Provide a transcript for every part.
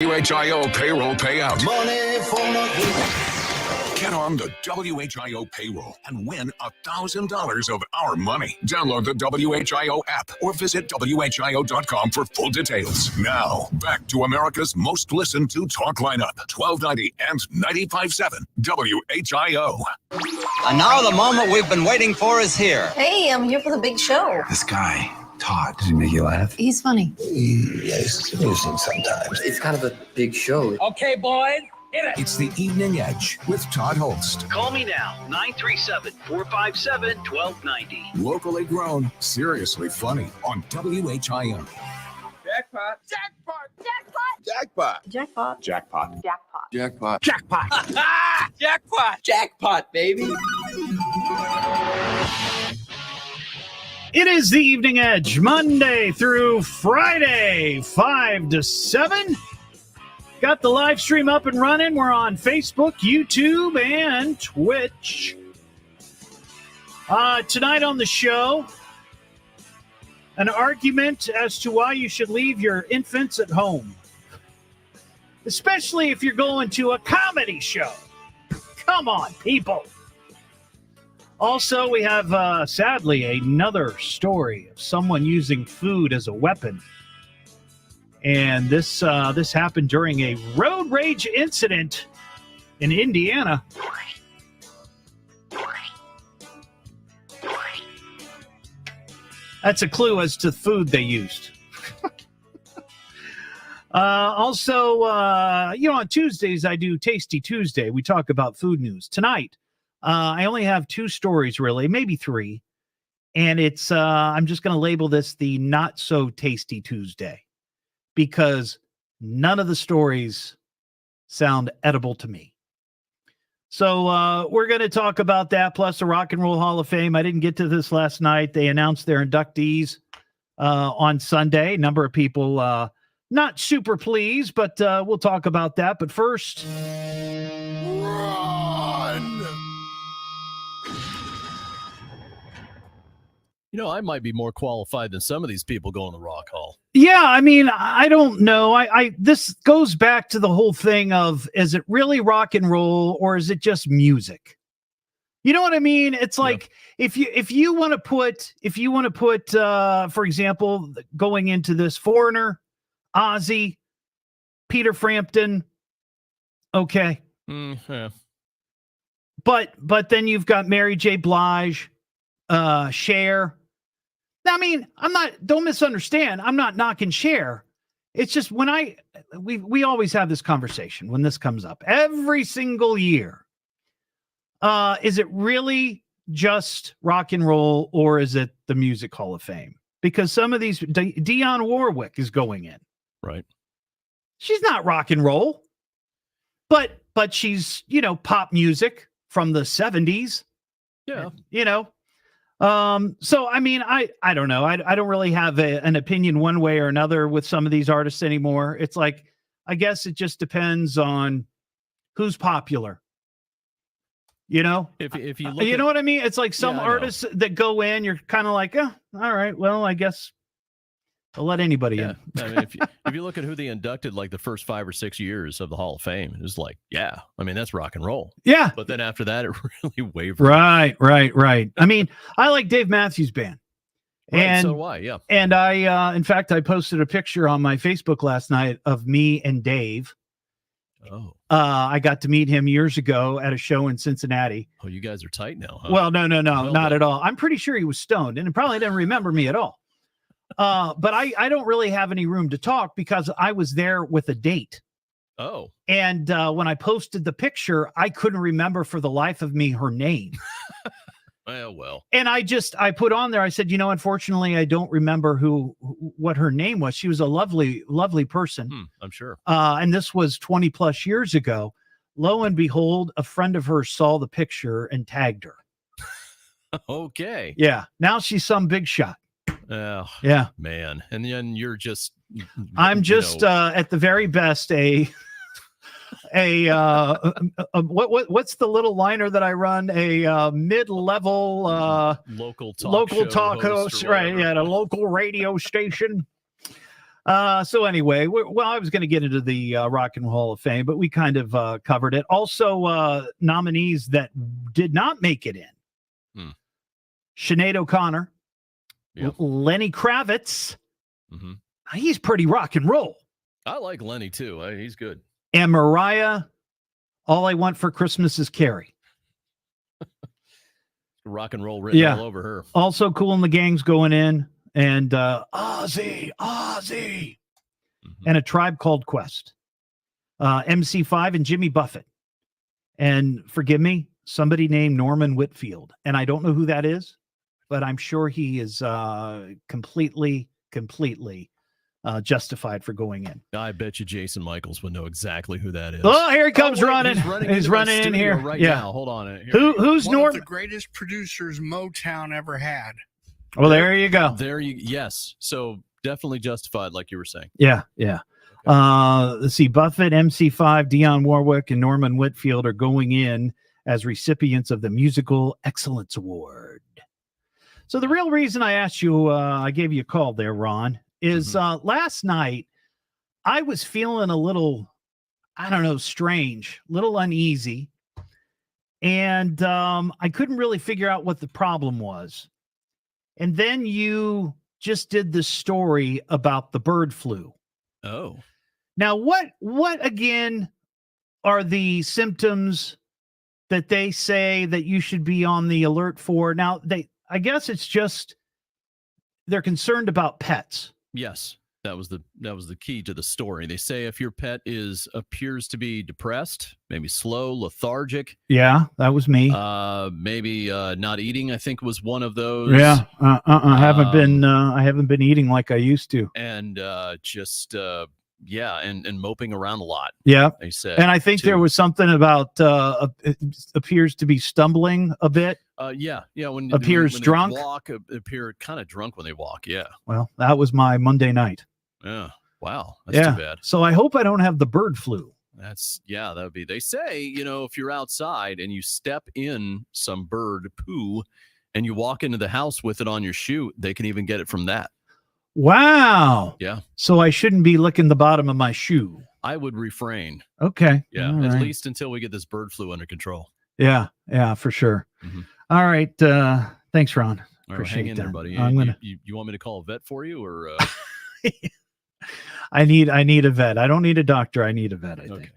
WHIO payroll payout. Money for nothing. Get on the WHIO payroll and win $1,000 of our money. Download the WHIO app or visit WHIO.com for full details. Now, back to America's most listened to talk lineup, 1290 and 95.7 WHIO. And now the moment we've been waiting for is here. Hey, I'm here for the big show. This guy, Todd, does he make you laugh? He's funny. Yes, amusing sometimes. It's kind of a big show. Okay, boys, hit it. It's the Evening Edge with Todd Hollst. Call me now, 937-457-1290. Locally grown, seriously funny on WHIO. Jackpot. Jackpot! Jackpot. Jackpot! Jackpot. Jackpot! Jackpot. Jackpot. Jackpot. Jackpot, baby. It is the Evening Edge, Monday through Friday, 5 to 7. Got the live stream up and running. We're on Facebook, YouTube, and Twitch. Tonight on the show, an argument as to why you should leave your infants at home, especially if you're going to a comedy show. Come on, people. Also, we have, sadly, another story of someone using food as a weapon. And this happened during a road rage incident in Indiana. That's a clue as to the food they used. Also, on Tuesdays, I do Tasty Tuesday. We talk about food news. Tonight, I only have two stories, really, maybe three. And it's I'm just going to label this the Not So Tasty Tuesday because none of the stories sound edible to me. So we're going to talk about that, plus the Rock and Roll Hall of Fame. I didn't get to this last night. They announced their inductees on Sunday. A number of people not super pleased, but we'll talk about that. But first... I might be more qualified than some of these people going to Rock Hall. Yeah, I mean, I don't know. This goes back to the whole thing of, is it really rock and roll or is it just music? You know what I mean? It's like if you want to put for example, going into this, Foreigner, Ozzy, Peter Frampton, okay. Yeah. But then you've got Mary J. Blige, Cher. I mean, don't misunderstand. I'm not knocking Cher. It's just we always have this conversation when this comes up every single year. Is it really just rock and roll or is it the Music Hall of Fame? Because some of these, Dionne Warwick is going in. Right. She's not rock and roll, but she's, pop music from the 70s. Yeah. So, I mean, I don't know. I don't really have an opinion one way or another with some of these artists anymore. It's like, I guess it just depends on who's popular. If you look know what I mean? It's like some artists that go in, you're kind of like, all right, well, I guess I'll let anybody in. I mean, if you look at who they inducted, like the first 5 or 6 years of the Hall of Fame, it was like, that's rock and roll. Yeah. But then after that, it really wavered. Right. I mean, I like Dave Matthews Band. Right, and so do I, yeah. And I, in fact, I posted a picture on my Facebook last night of me and Dave. Oh. I got to meet him years ago at a show in Cincinnati. Oh, you guys are tight now, huh? Well, no, not at all. I'm pretty sure he was stoned and probably didn't remember me at all. But I don't really have any room to talk because I was there with a date. Oh. And when I posted the picture, I couldn't remember for the life of me her name. Well. And I put on there, I said, unfortunately, I don't remember what her name was. She was a lovely, lovely person. I'm sure. And this was 20 plus years ago. Lo and behold, a friend of hers saw the picture and tagged her. Okay. Yeah. Now she's some big shot. Oh, yeah, man. And then you're just, I'm just at the very best what's the little liner that I run? A mid-level local talk host, right? Yeah, at a local radio station. So anyway, I was going to get into the Rock and Roll Hall of Fame, but we kind of covered it. Also, nominees that did not make it in. Sinead O'Connor, Lenny Kravitz. Mm-hmm. He's pretty rock and roll. I like Lenny too. He's good. And Mariah, All I Want for Christmas Is Carrie. Rock and roll written all over her. Also, Kool and the Gang's going in. And Ozzy, and A Tribe Called Quest, MC5 and Jimmy Buffett. And forgive me, somebody named Norman Whitfield. And I don't know who that is, but I'm sure he is completely justified for going in. I bet you Jason Michaels would know exactly who that is. Oh, here he comes running. He's running in here right now. Hold on. Who's One Norman? of the greatest producers Motown ever had. Well, there you go. Yes. So definitely justified, like you were saying. Yeah. Let's see. Buffett, MC5, Dionne Warwick, and Norman Whitfield are going in as recipients of the Musical Excellence Award. So the real reason I asked you, I gave you a call there, Ron, is last night I was feeling a little, strange, a little uneasy. And I couldn't really figure out what the problem was. And then you just did this story about the bird flu. Oh. Now, what again are the symptoms that they say that you should be on the alert for? Now, I guess it's just they're concerned about pets. Yes. That was the key to the story. They say if your pet appears to be depressed, maybe slow, lethargic. Yeah, that was me. Maybe not eating, I think was one of those. Yeah. I haven't been eating like I used to. And and moping around a lot. Yeah. They said. And I think there was something about it appears to be stumbling a bit. Yeah. When appears when drunk. They walk, appear kind of drunk when they walk. Yeah. Well, that was my Monday night. Yeah. Wow. That's too bad. So I hope I don't have the bird flu. That would be. They say, if you're outside and you step in some bird poo, and you walk into the house with it on your shoe, they can even get it from that. Wow. Yeah. So I shouldn't be licking the bottom of my shoe. I would refrain. Okay. Yeah. All At right. least until we get this bird flu under control. Yeah, for sure. Mm-hmm. All right. Thanks, Ron. All right, Appreciate hang in that. there, buddy. You want me to call a vet for you, or? I need a vet. I don't need a doctor. I need a vet, I think.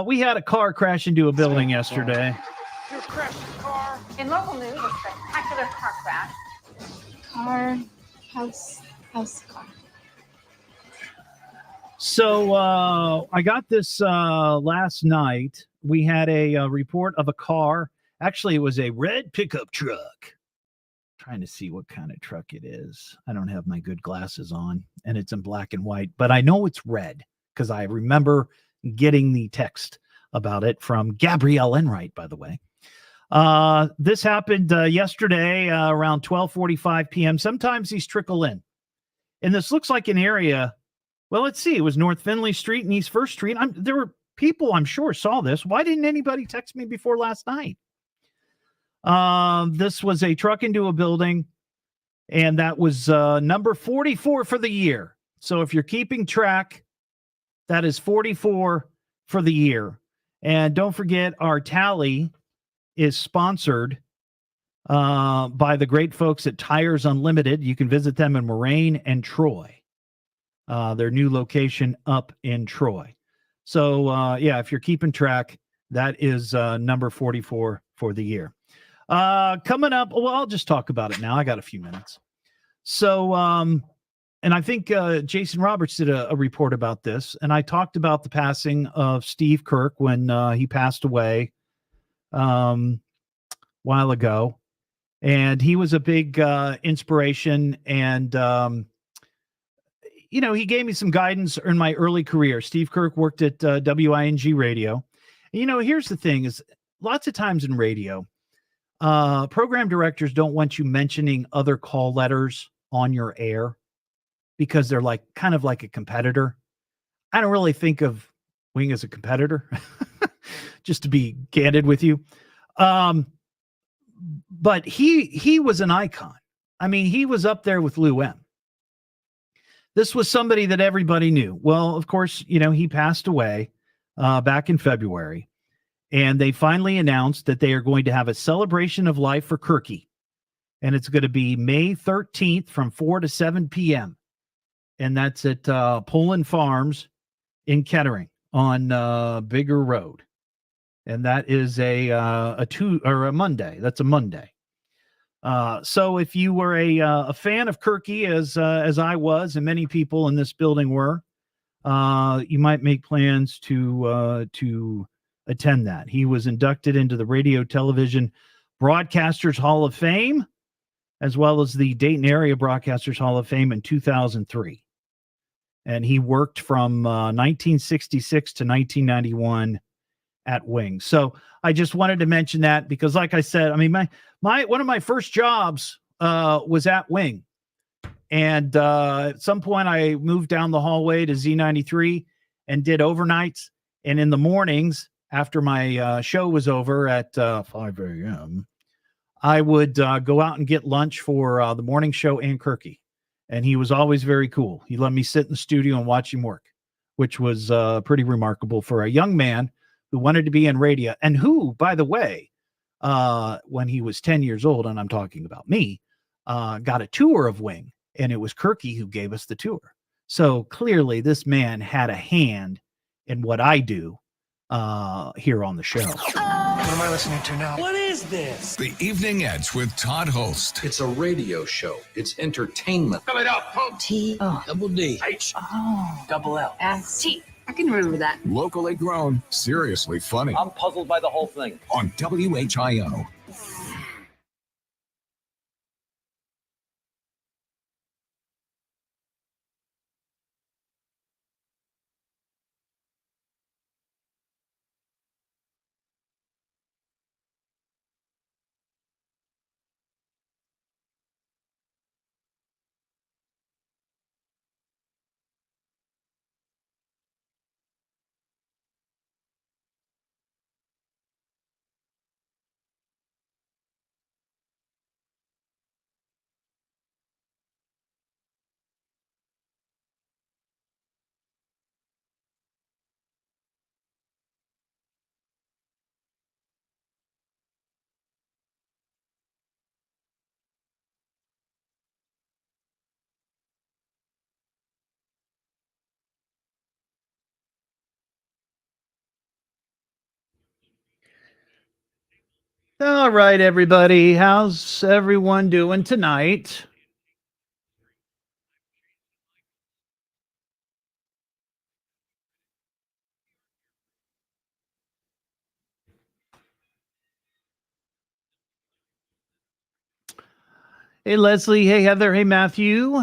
We had a car crash into a building yesterday. You crashed the car. In local news, a spectacular car crash. House car. So I got this last night. We had a report of a car. Actually, it was a red pickup truck. Trying to see what kind of truck it is. I don't have my good glasses on, and it's in black and white, but I know it's red because I remember getting the text about it from Gabrielle Enright, by the way. This happened yesterday around 12:45 p.m. Sometimes these trickle in. And this looks like an area, well, let's see. It was North Finley Street and East First Street. There were people, I'm sure, saw this. Why didn't anybody text me before last night? This was a truck into a building, and that was number 44 for the year. So if you're keeping track, that is 44 for the year. And don't forget, our tally is sponsored by the great folks at Tires Unlimited. You can visit them in Moraine and Troy, their new location up in Troy. So, if you're keeping track, that is number 44 for the year. Coming up, well, I'll just talk about it now. I got a few minutes. So, and I think Jason Roberts did a report about this, and I talked about the passing of Steve Kirk when he passed away a while ago. And he was a big inspiration, and he gave me some guidance in my early career. Steve Kirk worked at WING Radio. And, here's the thing is lots of times in radio, program directors don't want you mentioning other call letters on your air because they're kind of like a competitor. I don't really think of Wing as a competitor, just to be candid with you. But he was an icon. I mean, he was up there with Lou M. This was somebody that everybody knew. Well, of course, he passed away back in February, and they finally announced that they are going to have a celebration of life for Kirky, and it's going to be May 13th from 4 to 7 p.m., and that's at Poland Farms in Kettering on Bigger Road, and that is a Monday. That's a Monday. So if you were a fan of Kirky, as I was, and many people in this building were, you might make plans to attend that. He was inducted into the Radio Television Broadcasters Hall of Fame, as well as the Dayton Area Broadcasters Hall of Fame in 2003. And he worked from 1966 to 1991 at Wing. So I just wanted to mention that because, like I said, I mean, my one of my first jobs was at Wing. And at some point I moved down the hallway to Z93 and did overnights. And in the mornings, after my show was over at 5 a.m., I would go out and get lunch for the morning show and Kirky. And he was always very cool. He let me sit in the studio and watch him work, which was pretty remarkable for a young man who wanted to be in radio. And who, by the way, when he was 10 years old, and I'm talking about me, got a tour of Wing. And it was Kirky who gave us the tour. So clearly this man had a hand in what I do here on the show. What am I listening to now? What is this? The Evening Edge with Todd Hollst. It's a radio show. It's entertainment. Fill it up, folks. Double D. H. Double L. S-T. I can remember that. Locally grown, seriously funny. I'm puzzled by the whole thing. On WHIO. All right, everybody. How's everyone doing tonight? Hey, Leslie. Hey, Heather. Hey, Matthew.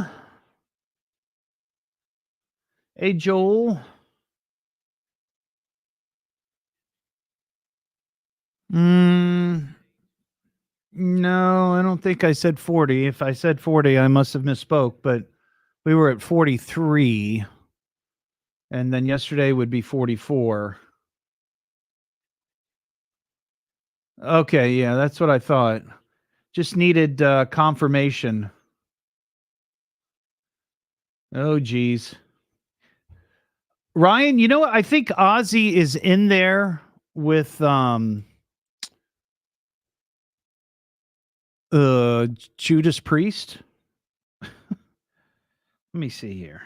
Hey, Joel. No, I don't think I said 40. If I said 40, I must have misspoke, but we were at 43. And then yesterday would be 44. Okay, yeah, that's what I thought. Just needed confirmation. Oh, geez. Ryan, you know what? I think Ozzy is in there with Judas Priest. Let me see here.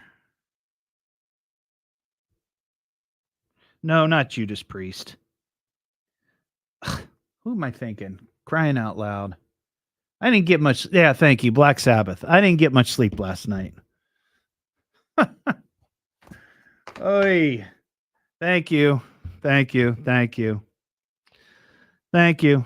No, not Judas Priest. Who am I thinking? Crying out loud. I didn't get much. Yeah, thank you. Black Sabbath. I didn't get much sleep last night. Oy. Thank you. Thank you. Thank you. Thank you.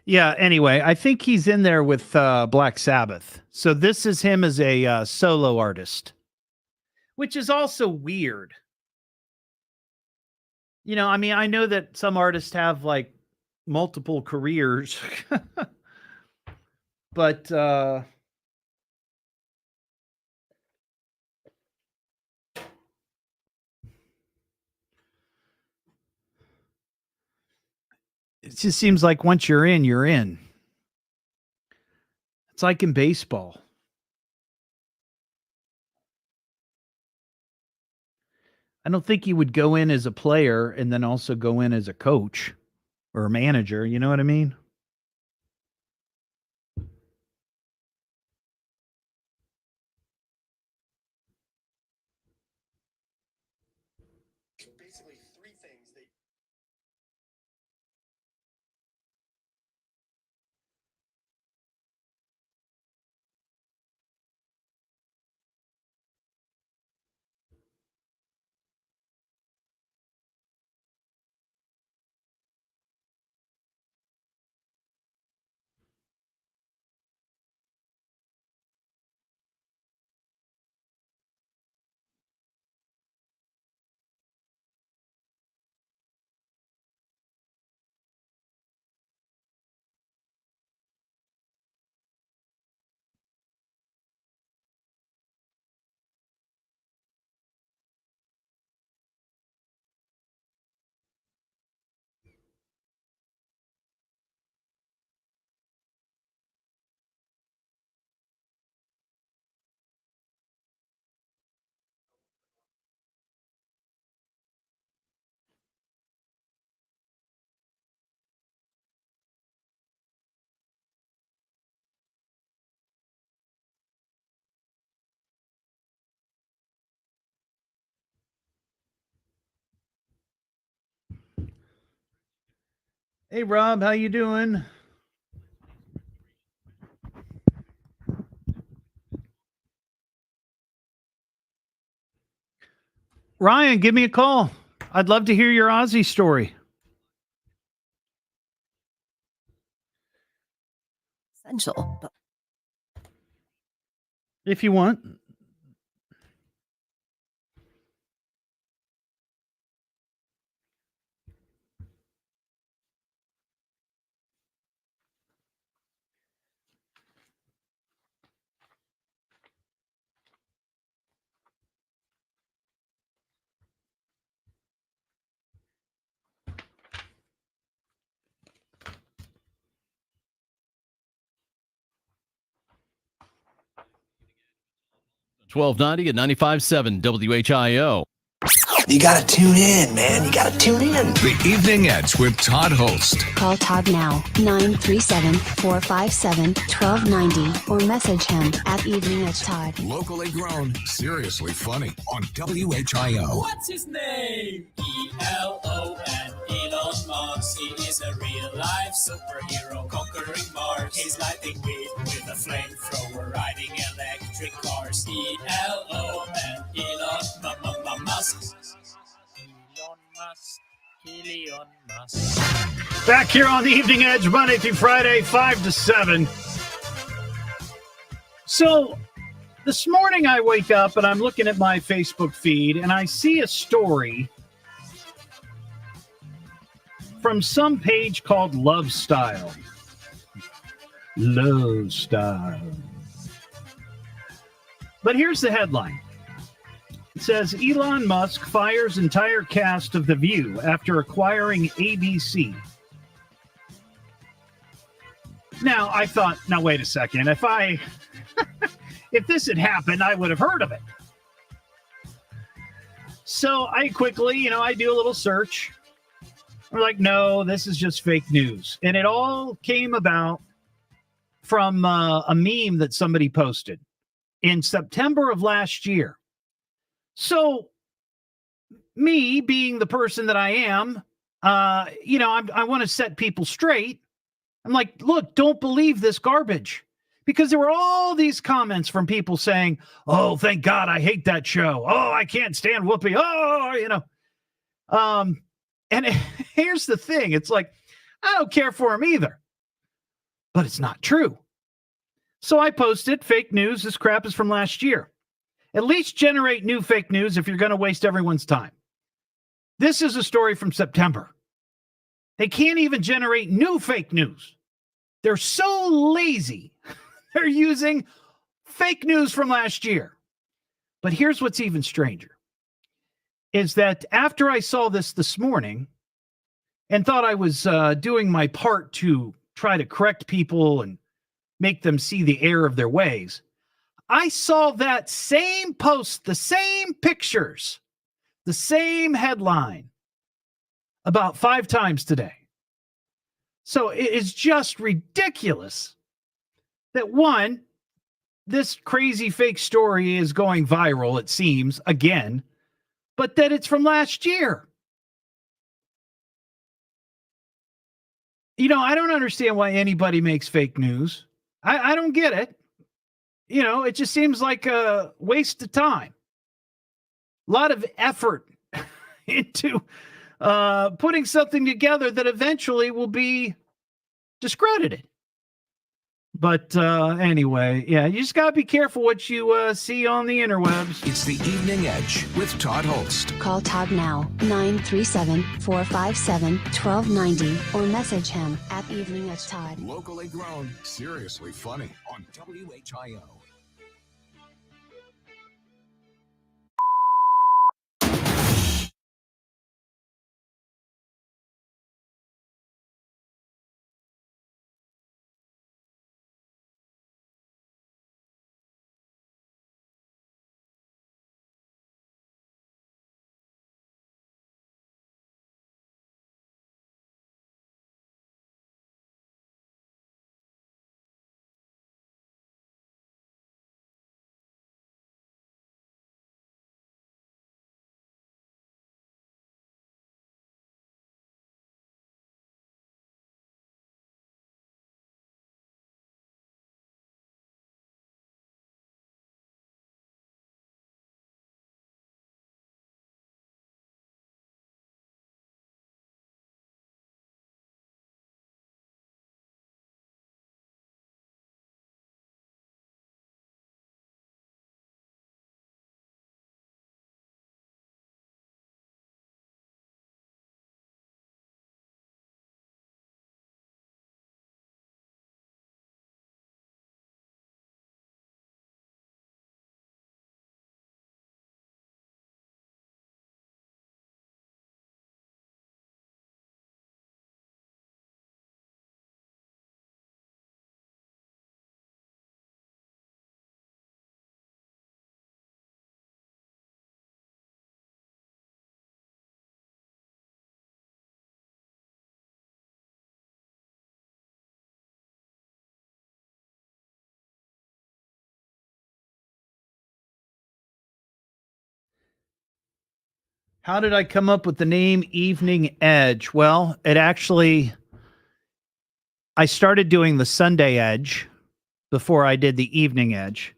Yeah, anyway, I think he's in there with Black Sabbath. So this is him as a solo artist, which is also weird. You know, I mean, I know that some artists have like multiple careers, but it just seems like once you're in, you're in. It's like in baseball. I don't think he would go in as a player and then also go in as a coach or a manager. You know what I mean? Basically, three things. Hey, Rob, how you doing? Ryan, give me a call. I'd love to hear your Aussie story. Essential. If you want. $12.90 at 95.7 WHIO. You gotta tune in, man. You gotta tune in. The Evening Edge with Todd Hollst. Call Todd now, 937-457-1290, or message him at Evening Edge Todd. Locally grown, seriously funny on WHIO. What's his name? E-L-O-N, Elon Musk. He is a real-life superhero conquering Mars. He's lighting weed with a flamethrower, riding electric cars. E-L-O-N, Elon Musk. Elon Musk. Back here on the Evening Edge, Monday through Friday, 5 to 7. So this morning I wake up and I'm looking at my Facebook feed and I see a story from some page called Love Style. Love Style. But here's the headline. It says, Elon Musk fires entire cast of The View after acquiring ABC. Now, I thought, now wait a second. If this had happened, I would have heard of it. So I quickly, I do a little search. We're like, no, this is just fake news. And it all came about from a meme that somebody posted in September of last year. So me being the person that I am, I want to set people straight. I'm like, look, don't believe this garbage. Because there were all these comments from people saying, oh, thank God, I hate that show. Oh, I can't stand Whoopi. Oh, and here's the thing. It's like, I don't care for him either. but it's not true. So I posted fake news. This crap is from last year. At least generate new fake news if you're going to waste everyone's time. This is a story from September. They can't even generate new fake news. They're so lazy. They're using fake news from last year. But here's what's even stranger, is that after I saw this morning and thought I was doing my part to try to correct people and make them see the error of their ways, I saw that same post, the same pictures, the same headline about 5 times today. So it is just ridiculous that, one, this crazy fake story is going viral, it seems, again, but that it's from last year. You know, I don't understand why anybody makes fake news. I don't get it. You know, it just seems like a waste of time. A lot of effort into putting something together that eventually will be discredited. But anyway, yeah, you just got to be careful what you see on the interwebs. It's the Evening Edge with Todd Hollst. Call Todd now, 937-457-1290, or message him at Evening Edge Todd. Locally grown, seriously funny on WHIO. How did I come up with the name Evening Edge? Well, I started doing the Sunday Edge before I did the Evening Edge.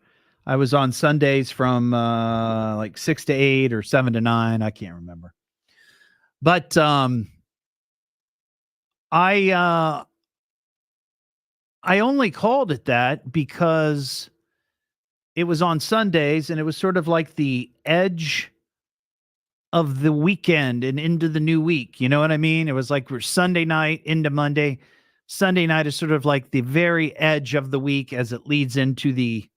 I was on Sundays from like 6 to 8 or 7 to 9. I can't remember. But I only called it that because it was on Sundays and it was sort of like the edge of the weekend and into the new week. You know what I mean? It was like we're Sunday night into Monday. Sunday night is sort of like the very edge of the week as it leads into the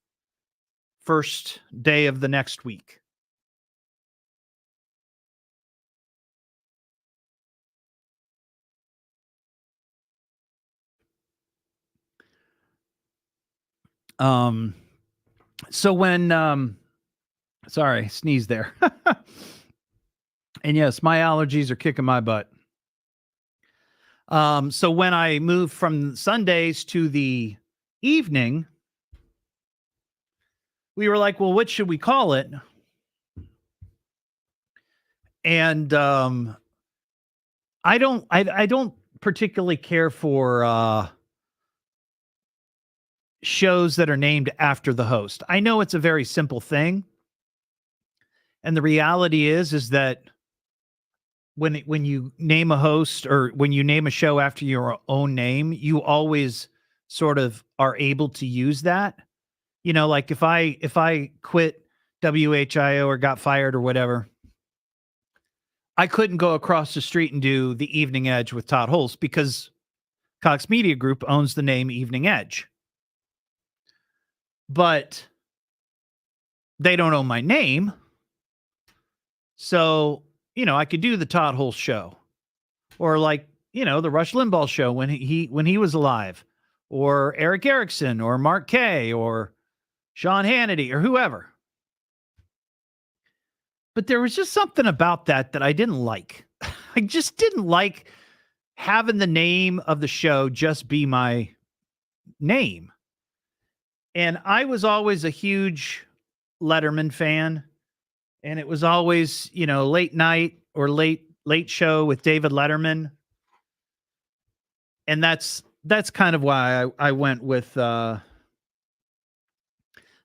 first day of the next week. So when, sorry, sneeze there. And yes, my allergies are kicking my butt. So when I moved from Sundays to the evening, we were like, well, what should we call it? And I don't particularly care for shows that are named after the host. I know it's a very simple thing. And the reality is that when you name a host or when you name a show after your own name, you always sort of are able to use that. You know, like if I quit WHIO or got fired or whatever, I couldn't go across the street and do the Evening Edge with Todd Hollst because Cox Media Group owns the name Evening Edge. But they don't own my name. So, you know, I could do the Todd Hollst show, or like, you know, the Rush Limbaugh show when he was alive, or Eric Erickson or Mark Kay or Sean Hannity or whoever. But there was just something about that I didn't like. I just didn't like having the name of the show just be my name. And I was always a huge Letterman fan. And it was always, you know, late night or late show with David Letterman. And that's kind of why I went with the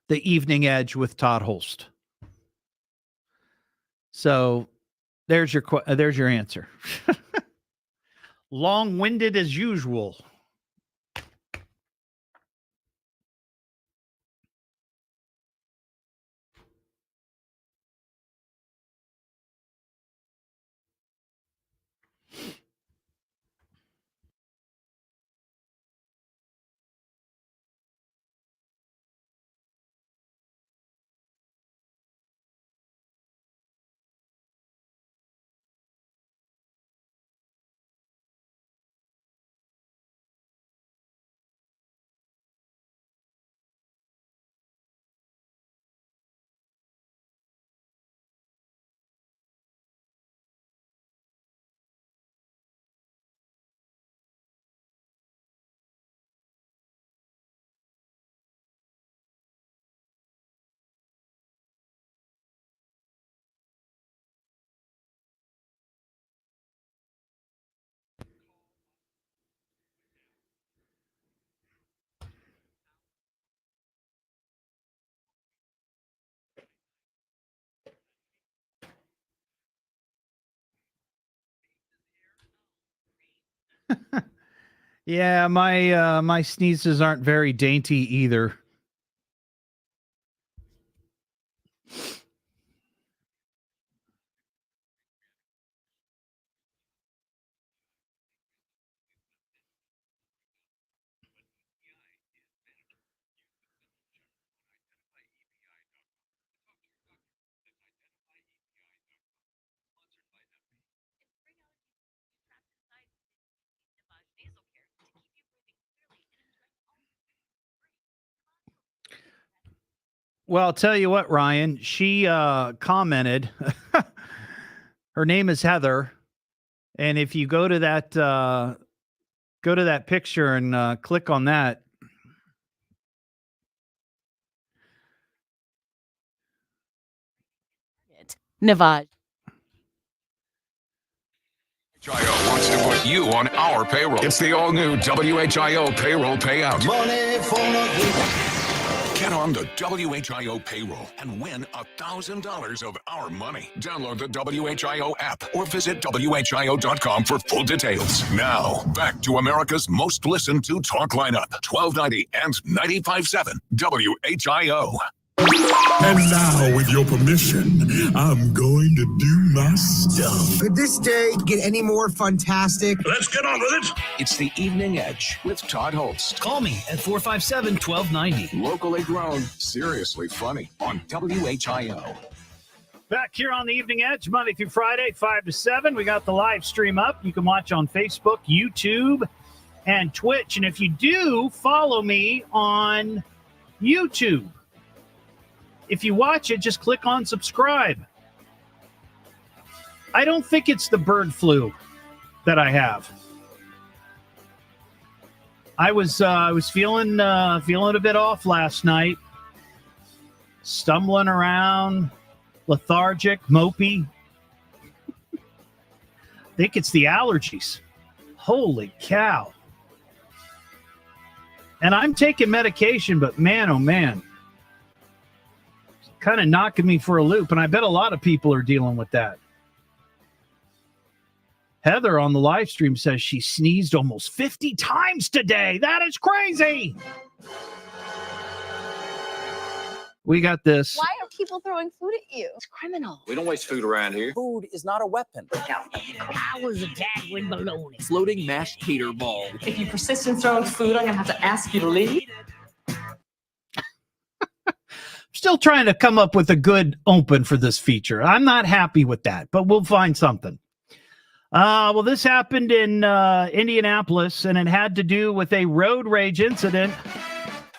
Evening Edge with Todd Hollst. So there's your answer. Long-winded as usual. Yeah, my sneezes aren't very dainty either. Well, I'll tell you what, Ryan, she commented, her name is Heather. And if you go to that picture and click on that. Navaj. WHIO wants to put you on our payroll. It's the all-new WHIO payroll payout. Money for nothing. Get on the WHIO payroll and win $1,000 of our money. Download the WHIO app or visit WHIO.com for full details. Now, back to America's most listened to talk lineup, 1290 and 95.7 WHIO. And now, with your permission, I'm going to do my stuff. Could this day get any more fantastic? Let's get on with it. It's the Evening Edge with Todd Hollst. Call me at 457-1290. Locally grown, seriously funny on WHIO. Back here on the Evening Edge, Monday through Friday, 5 to 7. We got the live stream up. You can watch on Facebook, YouTube, and Twitch. And if you do, follow me on YouTube. If you watch it, just click on subscribe. I don't think it's the bird flu that I have. I was feeling a bit off last night, stumbling around, lethargic, mopey. I think it's the allergies. Holy cow! And I'm taking medication, but man, oh man. Kind of knocking me for a loop, and I bet a lot of people are dealing with that. Heather on the live stream says she sneezed almost 50 times today. That is crazy. We got this. Why are people throwing food at you? It's criminal. We don't waste food around here. Food is not a weapon. I was attacked with baloney. Floating mashed tater ball. If you persist in throwing food, I'm going to have to ask you to leave. Still trying to come up with a good open for this feature. I'm not happy with that, but we'll find something. Well, this happened in Indianapolis, and it had to do with a road rage incident.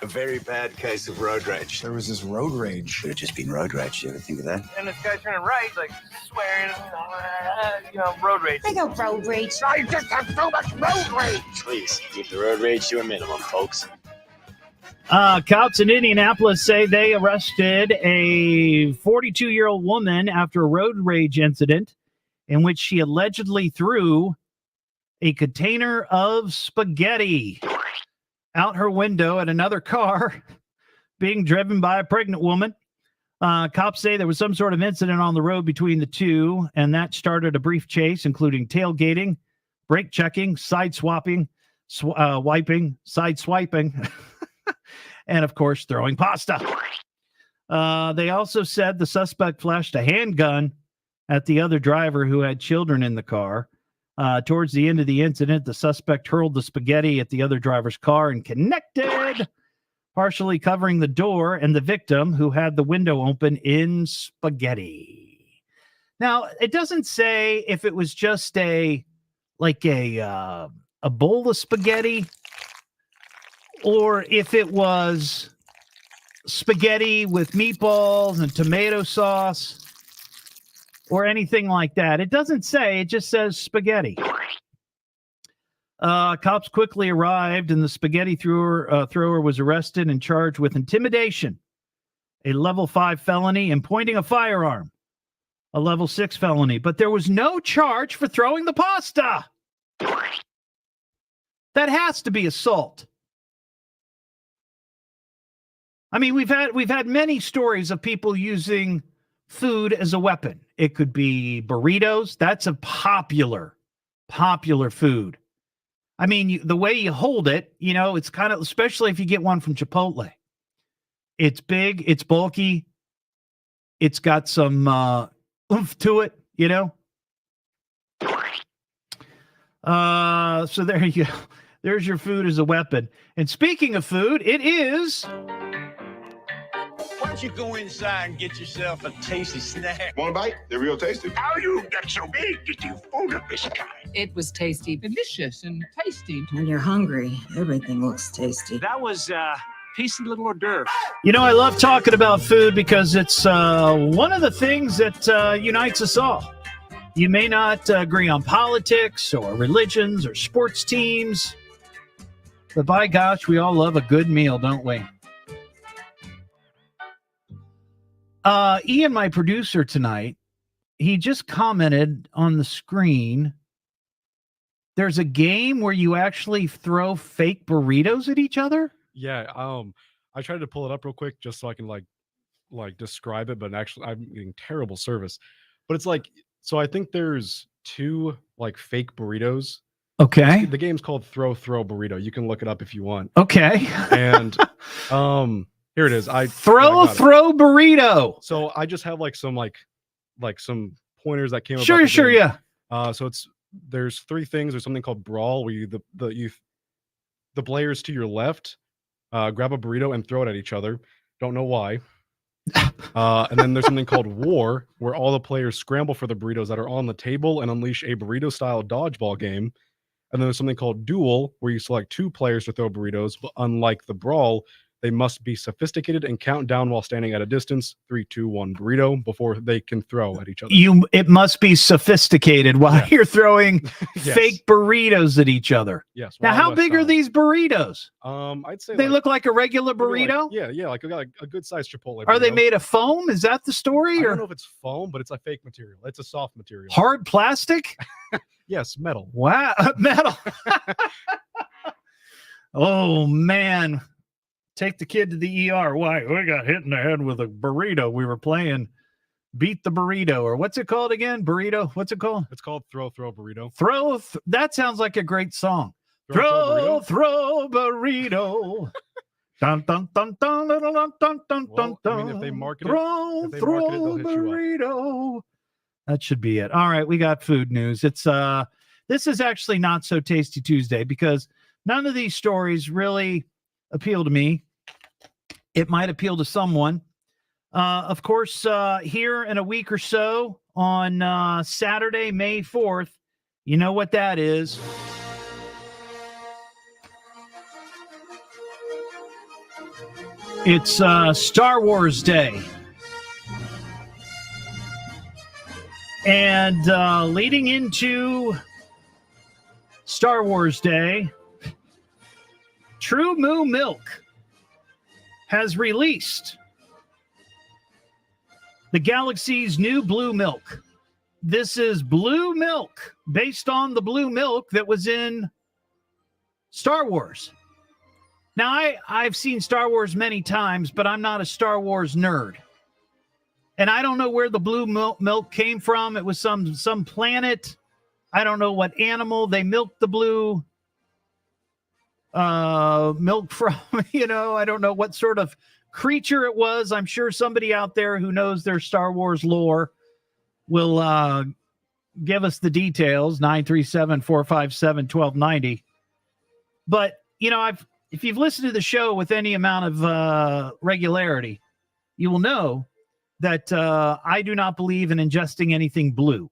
A very bad case of road rage. There was this road rage. Should have just been road rage. You ever think of that? And this guy turning right, like swearing, road rage. I got road rage. I just have so much road rage. Please keep the road rage to a minimum, folks. Cops in Indianapolis say they arrested a 42-year-old woman after a road rage incident in which she allegedly threw a container of spaghetti out her window at another car being driven by a pregnant woman. Cops say there was some sort of incident on the road between the two, and that started a brief chase, including tailgating, brake checking, side swapping, side swiping, and, of course, throwing pasta. They also said the suspect flashed a handgun at the other driver who had children in the car. Towards the end of the incident, the suspect hurled the spaghetti at the other driver's car and connected, partially covering the door and the victim, who had the window open, in spaghetti. Now, it doesn't say if it was just a bowl of spaghetti or if it was spaghetti with meatballs and tomato sauce or anything like that. It doesn't say. It just says spaghetti. Cops quickly arrived, and the spaghetti thrower was arrested and charged with intimidation, a level 5 felony, and pointing a firearm, a level 6 felony. But there was no charge for throwing the pasta. That has to be assault. I mean, we've had many stories of people using food as a weapon. It could be burritos. That's a popular food. I mean, the way you hold it, it's kind of, especially if you get one from Chipotle. It's big, it's bulky, it's got some oomph to it, So there you go. There's your food as a weapon. And speaking of food, it is... Why don't you go inside and get yourself a tasty snack? Want a bite? They're real tasty. How you get so big to do food of this kind? It was tasty, delicious, and tasty. When you're hungry, everything looks tasty. That was tasty little hors d'oeuvre. I love talking about food because it's one of the things that unites us all. You may not agree on politics or religions or sports teams, but by gosh, we all love a good meal, don't we? Ian, my producer tonight, he just commented on the screen. There's a game where you actually throw fake burritos at each other. Yeah. I tried to pull it up real quick just so I can like describe it, but actually I'm getting terrible service. But it's so I think there's 2 fake burritos. Okay. The game's called Throw Burrito. You can look it up if you want. Okay. And here it is. Throw burrito. So I just have some pointers that came up. Sure, yeah. So there's 3 things. There's something called Brawl, where the players to your left grab a burrito and throw it at each other. Don't know why. And then there's something called War, where all the players scramble for the burritos that are on the table and unleash a burrito-style dodgeball game. And then there's something called Duel, where you select 2 players to throw burritos, but unlike the Brawl, they must be sophisticated and count down while standing at a distance, 3, 2, 1 burrito, before they can throw at each other. It must be sophisticated while you're throwing fake burritos at each other. Yes. Now, how big are these burritos? I'd say they look like a regular burrito. Like a good sized Chipotle. Are they made of foam? Is that the story? I don't know if it's foam, but it's a fake material. It's a soft material. Hard plastic? Yes, metal. Wow, metal. Oh man. Take the kid to the ER. Why? We got hit in the head with a burrito. We were playing Beat the burrito, or what's it called again? Burrito. What's it called? It's called Throw Burrito. That sounds like a great song. Throw burrito. Dun, dun, dun, dun, dun, dun, dun, dun, Well, dun, I mean, if they market it, throw they'll hit you up. burrito. That should be it. All right, we got food news. It's this is actually not so tasty Tuesday because none of these stories really appeal to me. It might appeal to someone. Of course, here in a week or so on Saturday, May 4th, you know what that is. It's Star Wars Day. And leading into Star Wars Day, True Moo Milk has released the galaxy's new blue milk. This is blue milk based on the blue milk that was in Star Wars. Now, I've seen Star Wars many times, but I'm not a Star Wars nerd. And I don't know where the blue milk came from. It was some planet. I don't know what animal they milked the blue milk from. I don't know what sort of creature it was. I'm sure somebody out there who knows their Star Wars lore will give us the details. 937-457-1290. But if you've listened to the show with any amount of regularity, you will know that I do not believe in ingesting anything blue.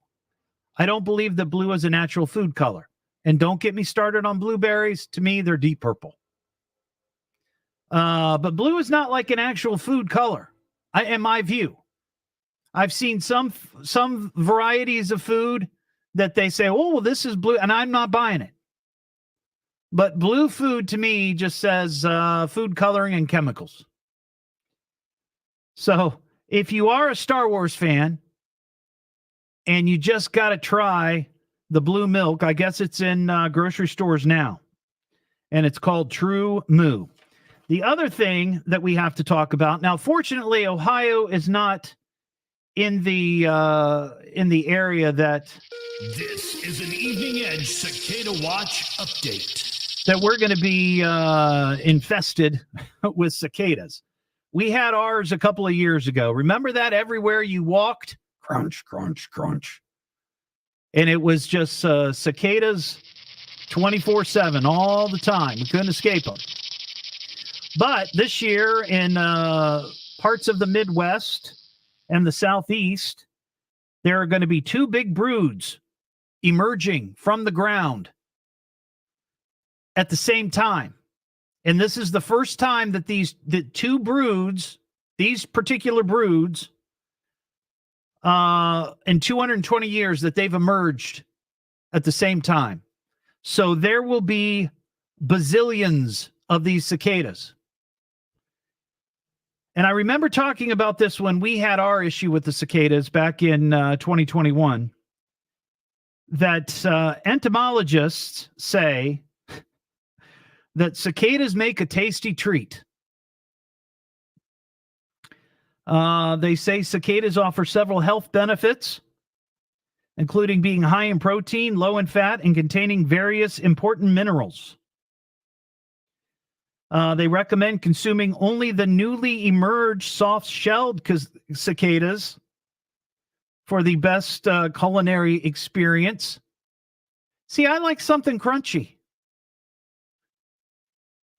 I don't believe that blue is a natural food color. And don't get me started on blueberries. To me, they're deep purple. But blue is not like an actual food color, in my view. I've seen some varieties of food that they say, oh, well, this is blue, and I'm not buying it. But blue food to me just says food coloring and chemicals. So if you are a Star Wars fan and you just got to try the blue milk, I guess it's in grocery stores now, and it's called True Moo. The other thing that we have to talk about now, fortunately, Ohio is not in the area that This is an Evening Edge Cicada Watch update. that we're going to be infested with cicadas. We had ours a couple of years ago. Remember that everywhere you walked, crunch, crunch, crunch, and it was just cicadas 24/7 all the time. We couldn't escape them. But this year in parts of the Midwest and the Southeast, there are going to be two big broods emerging from the ground at the same time. And this is the first time that these particular broods, in 220 years that they've emerged at the same time. So there will be bazillions of these cicadas. And I remember talking about this when we had our issue with the cicadas back in 2021, that entomologists say that cicadas make a tasty treat. They say cicadas offer several health benefits, including being high in protein, low in fat, and containing various important minerals. They recommend consuming only the newly emerged soft-shelled cicadas for the best culinary experience. See, I like something crunchy.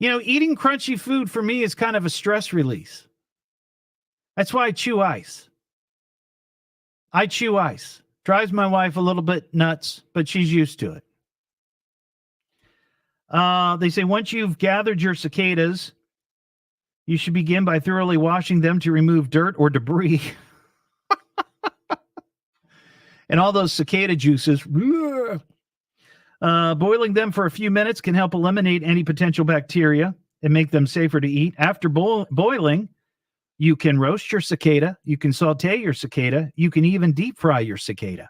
Eating crunchy food for me is kind of a stress release. That's why I chew ice. Drives my wife a little bit nuts, but she's used to it. They say once you've gathered your cicadas, you should begin by thoroughly washing them to remove dirt or debris. And all those cicada juices. Boiling them for a few minutes can help eliminate any potential bacteria and make them safer to eat. After boiling, you can roast your cicada. You can saute your cicada. You can even deep fry your cicada.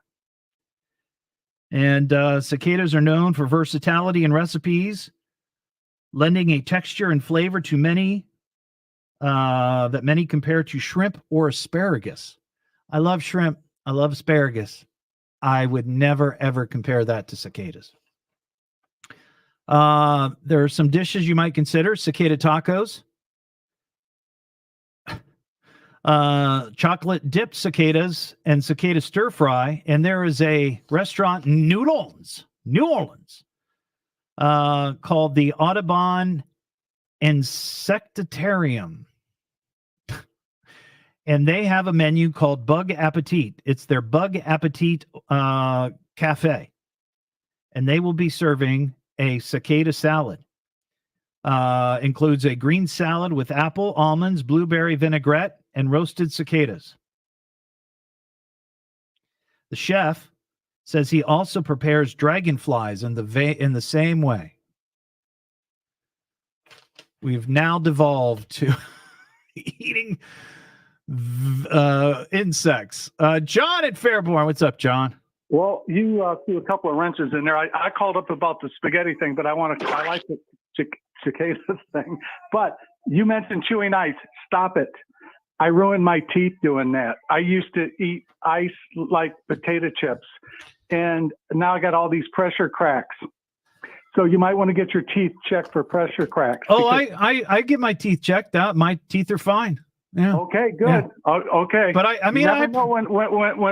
And cicadas are known for versatility in recipes, lending a texture and flavor to many that many compare to shrimp or asparagus. I love shrimp. I love asparagus. I would never, ever compare that to cicadas. There are some dishes you might consider. Cicada tacos. Chocolate dipped cicadas and cicada stir fry. And there is a restaurant in New Orleans, called the Audubon Insectarium. And they have a menu called Bug Appetit. It's their Bug Appetit cafe. And they will be serving a cicada salad. Includes a green salad with apple, almonds, blueberry vinaigrette, and roasted cicadas. The chef says he also prepares dragonflies in the same way. We've now devolved to eating insects. John at Fairborn, what's up, John? Well, you threw a couple of wrenches in there. I called up about the spaghetti thing, but I like the cicadas thing. But you mentioned chewing ice. Stop it. I ruined my teeth doing that. I used to eat ice like potato chips, and now I got all these pressure cracks. So you might want to get your teeth checked for pressure cracks. Oh, I get my teeth checked out. My teeth are fine. Yeah. Okay, good. Yeah. Okay. But I mean, I know when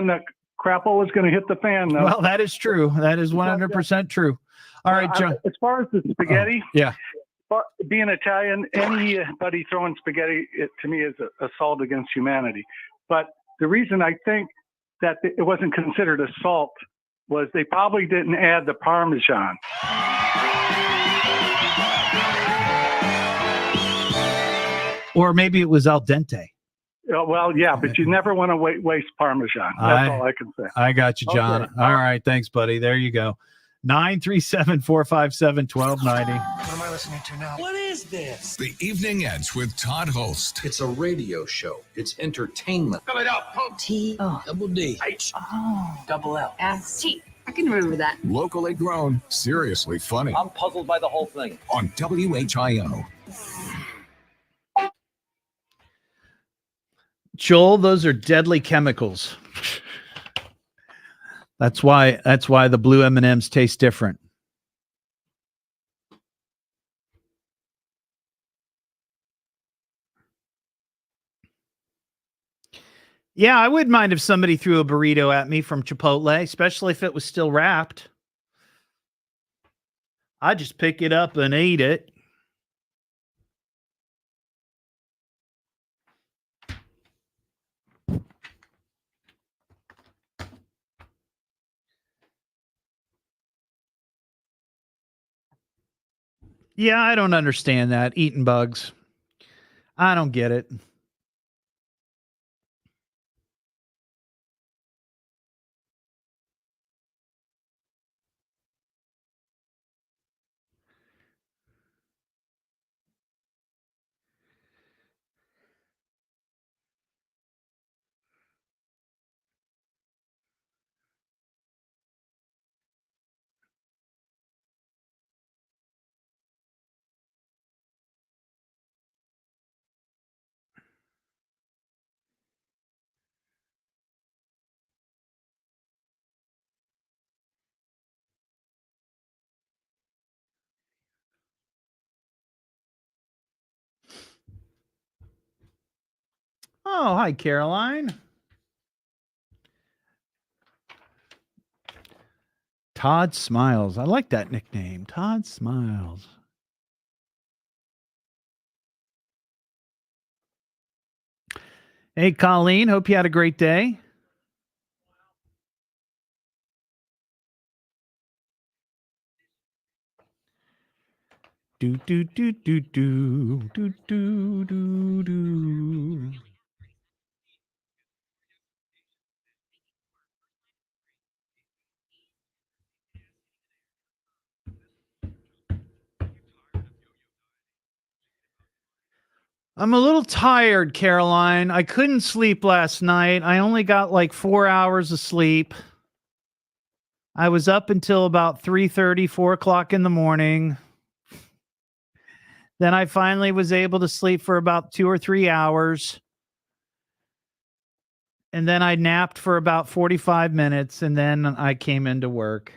the crapple was going to hit the fan, though. Well, that is true. That is 100% true. All right, John. As far as the spaghetti, yeah. Being Italian, anybody throwing spaghetti, to me, is an assault against humanity. But the reason I think that it wasn't considered assault was they probably didn't add the Parmesan. Or maybe it was al dente. Well, yeah, but you never want to waste Parmesan. That's all I can say. I got you, John. Okay. All right. Thanks, buddy. There you go. 937-457-1290. What am I listening to now? What is this? The Evening Edge with Todd Hollst. It's a radio show. It's entertainment. Fill it up. T-O. Double D. H. Oh. Double L. S-T. I can remember that. Locally grown, seriously funny. I'm puzzled by the whole thing. On WHIO. Joel, those are deadly chemicals. That's why the blue M&Ms taste different. Yeah, I wouldn't mind if somebody threw a burrito at me from Chipotle, especially if it was still wrapped. I'd just pick it up and eat it. Yeah, I don't understand that. Eating bugs. I don't get it. Oh, hi, Caroline. Todd Smiles. I like that nickname. Todd Smiles. Hey, Colleen. Hope you had a great day. Do, do, do, do, do, do, do, do, do. I'm a little tired, Caroline. I couldn't sleep last night. I only got like 4 hours of sleep. I was up until about 3:30, 4 o'clock in the morning. Then I finally was able to sleep for about 2 or 3 hours. And then I napped for about 45 minutes, and then I came into work.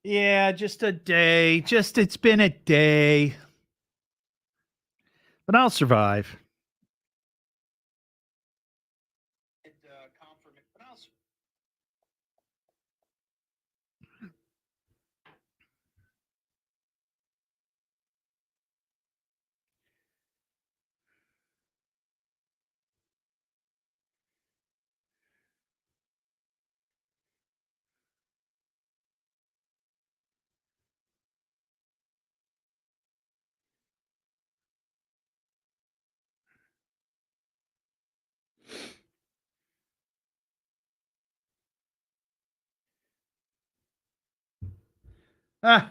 Yeah, just a day. It's been a day. But I'll survive. Well,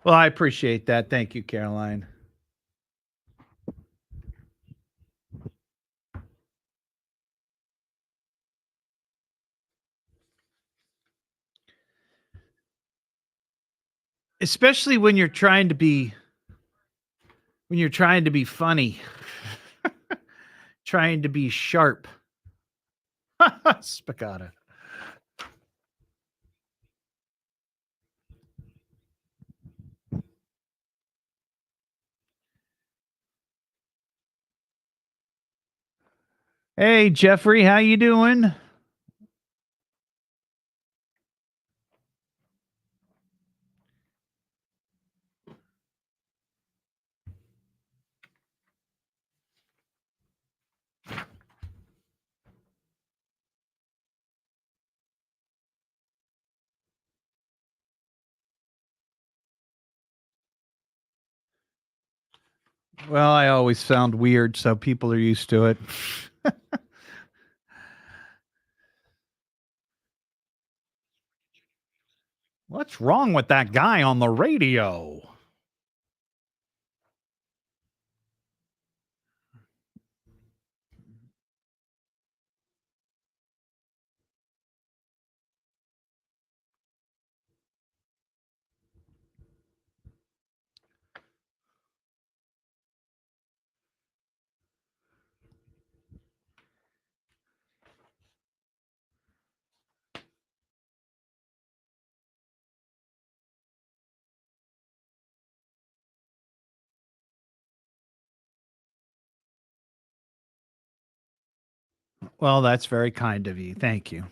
I appreciate that. Thank you, Caroline. Especially when you're trying to be funny, trying to be sharp. Cicada. Hey, Jeffrey, how you doing? Well, I always sound weird, so people are used to it. What's wrong with that guy on the radio? Well, that's very kind of you. Thank you.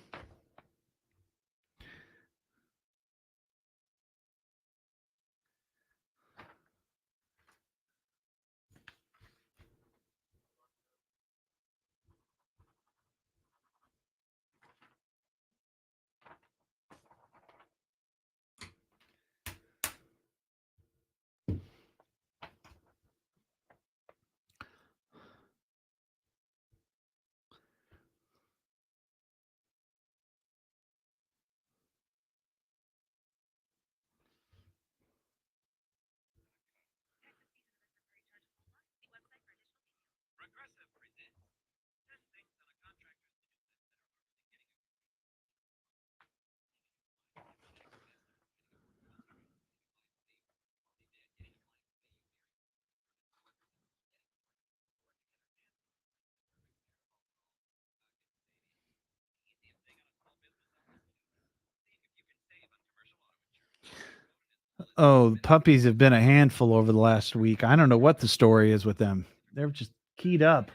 Oh, the puppies have been a handful over the last week. I don't know what the story is with them. They're just keyed up.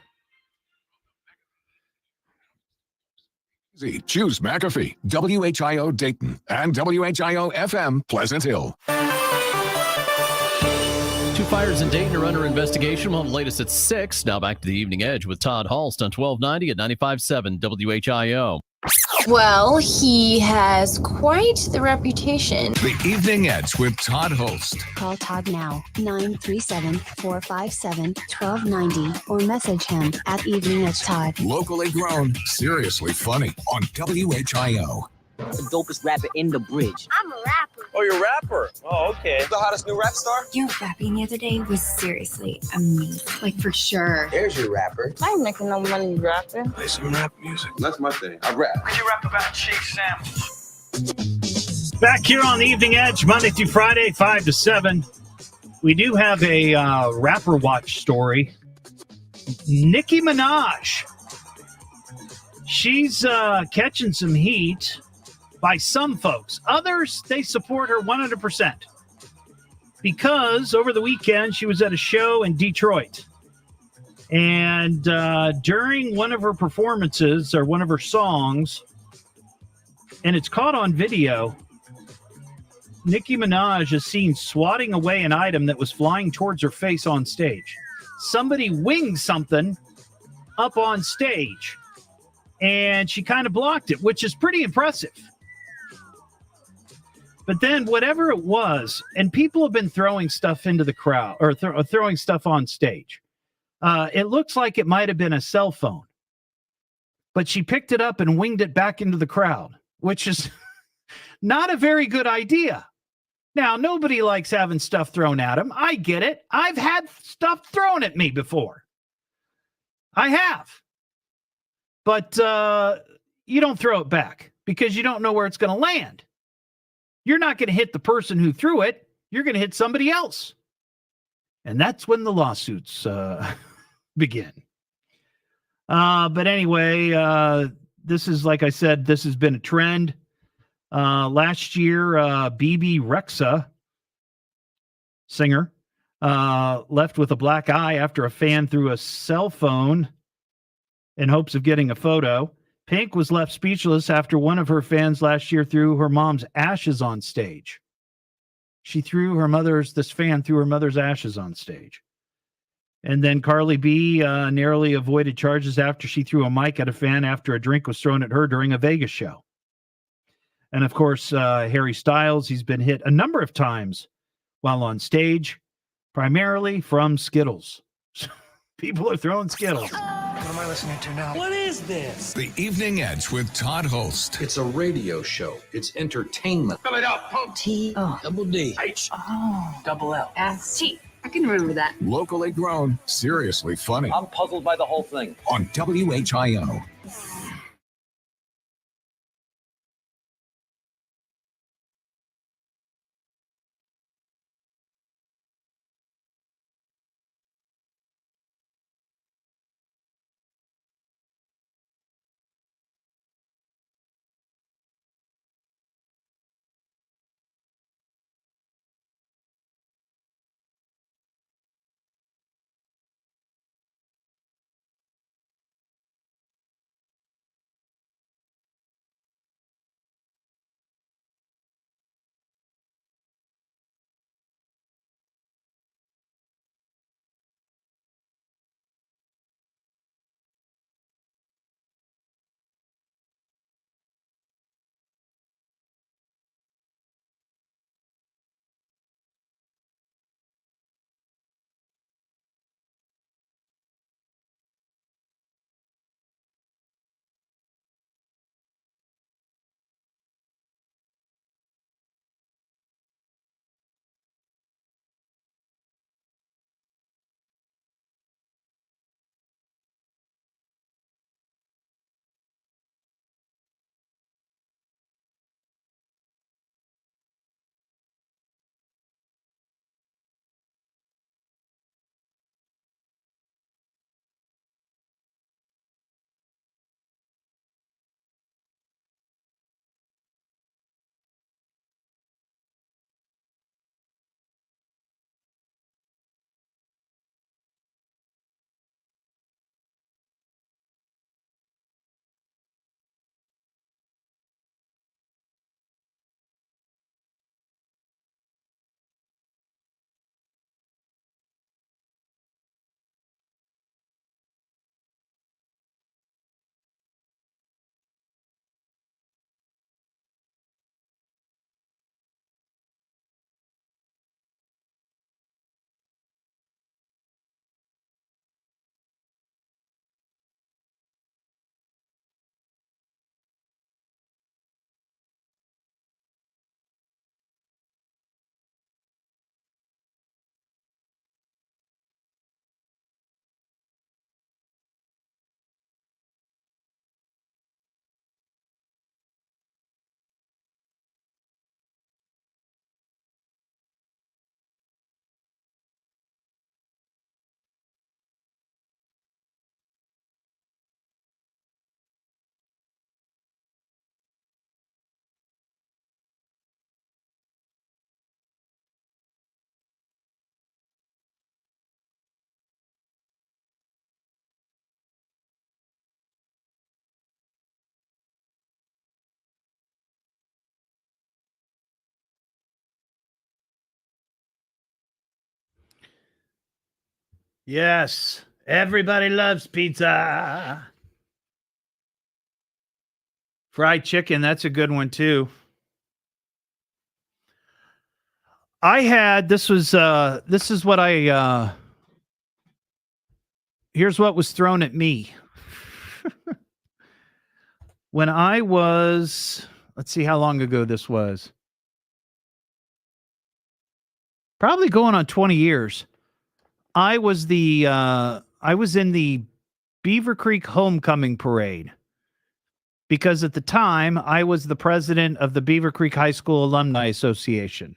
Choose McAfee, WHIO Dayton, and WHIO FM Pleasant Hill. Two fires in Dayton are under investigation. We'll have the latest at 6. Now back to the Evening Edge with Todd Hollst on 1290 at 95.7 WHIO. Well, he has quite the reputation. The Evening Edge with Todd Hollst. Call Todd now, 937-457-1290, or message him at Evening Edge Todd. Locally grown, seriously funny on WHIO. The dopest rapper in the bridge. I'm a rapper. Oh, you're a rapper. Oh, okay. The hottest new rap star? Your rapping the other day was seriously amazing. Like, for sure. There's your rapper. I ain't making no money rapping. Play some rap music. That's my thing. I rap. Could you rap about cheese sandwich? Back here on the Evening Edge, Monday through Friday, 5 to 7. We do have a rapper watch story. Nicki Minaj. She's catching some heat by some folks. Others, they support her 100%. Because over the weekend, she was at a show in Detroit. And during one of her performances, or one of her songs, and it's caught on video, Nicki Minaj is seen swatting away an item that was flying towards her face on stage. Somebody winged something up on stage, and she kind of blocked it, which is pretty impressive. But then whatever it was, and people have been throwing stuff into the crowd, or throwing stuff on stage. It looks like it might have been a cell phone. But she picked it up and winged it back into the crowd, which is not a very good idea. Now, nobody likes having stuff thrown at them. I get it. I've had stuff thrown at me before. I have. But you don't throw it back because you don't know where it's going to land. You're not going to hit the person who threw it. You're going to hit somebody else. And that's when the lawsuits begin. But anyway, this is, like I said, this has been a trend. Last year, BB Rexa, singer, left with a black eye after a fan threw a cell phone in hopes of getting a photo. Pink was left speechless after one of her fans last year threw her mom's ashes on stage. This fan threw her mother's ashes on stage. And then Carly B narrowly avoided charges after she threw a mic at a fan after a drink was thrown at her during a Vegas show. And of course, Harry Styles, he's been hit a number of times while on stage, primarily from Skittles. People are throwing Skittles. What am I listening to now? What is this? The Evening Edge with Todd Hollst. It's a radio show. It's entertainment. Fill it up, punk. Double D. H. Double L. S-T. I can remember that. Locally grown, seriously funny. I'm puzzled by the whole thing. On WHIO. Yes. Everybody loves pizza. Fried chicken, that's a good one too. This is what here's what was thrown at me. When I was, let's see how long ago this was. Probably going on 20 years. I was in the Beaver Creek Homecoming Parade because at the time I was the president of the Beaver Creek High School Alumni Association.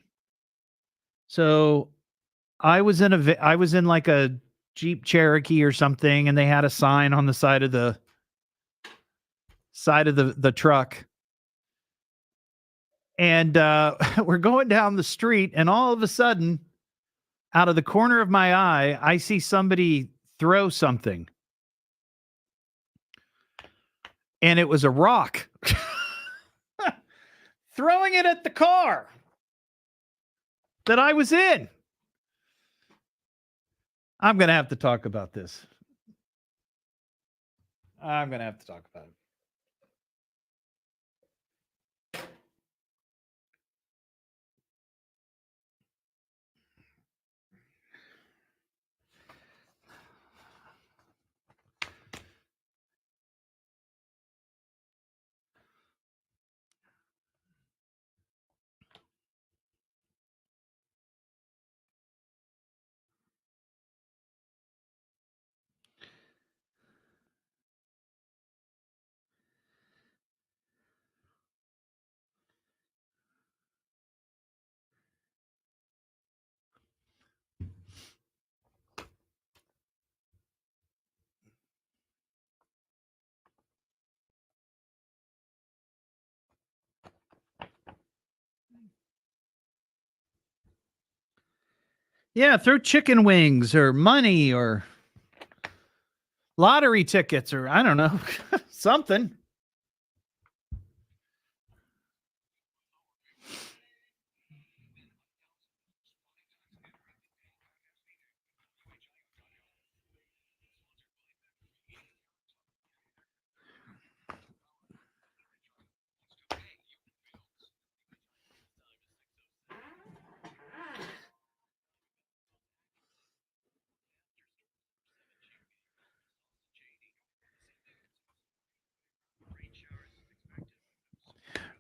So I was in like a Jeep Cherokee or something, and they had a sign on the side of the truck. And we're going down the street, and all of a sudden, out of the corner of my eye, I see somebody throw something. And it was a rock. Throwing it at the car that I was in. I'm going to have to talk about this. I'm going to have to talk about it. Yeah, throw chicken wings or money or lottery tickets or I don't know, something.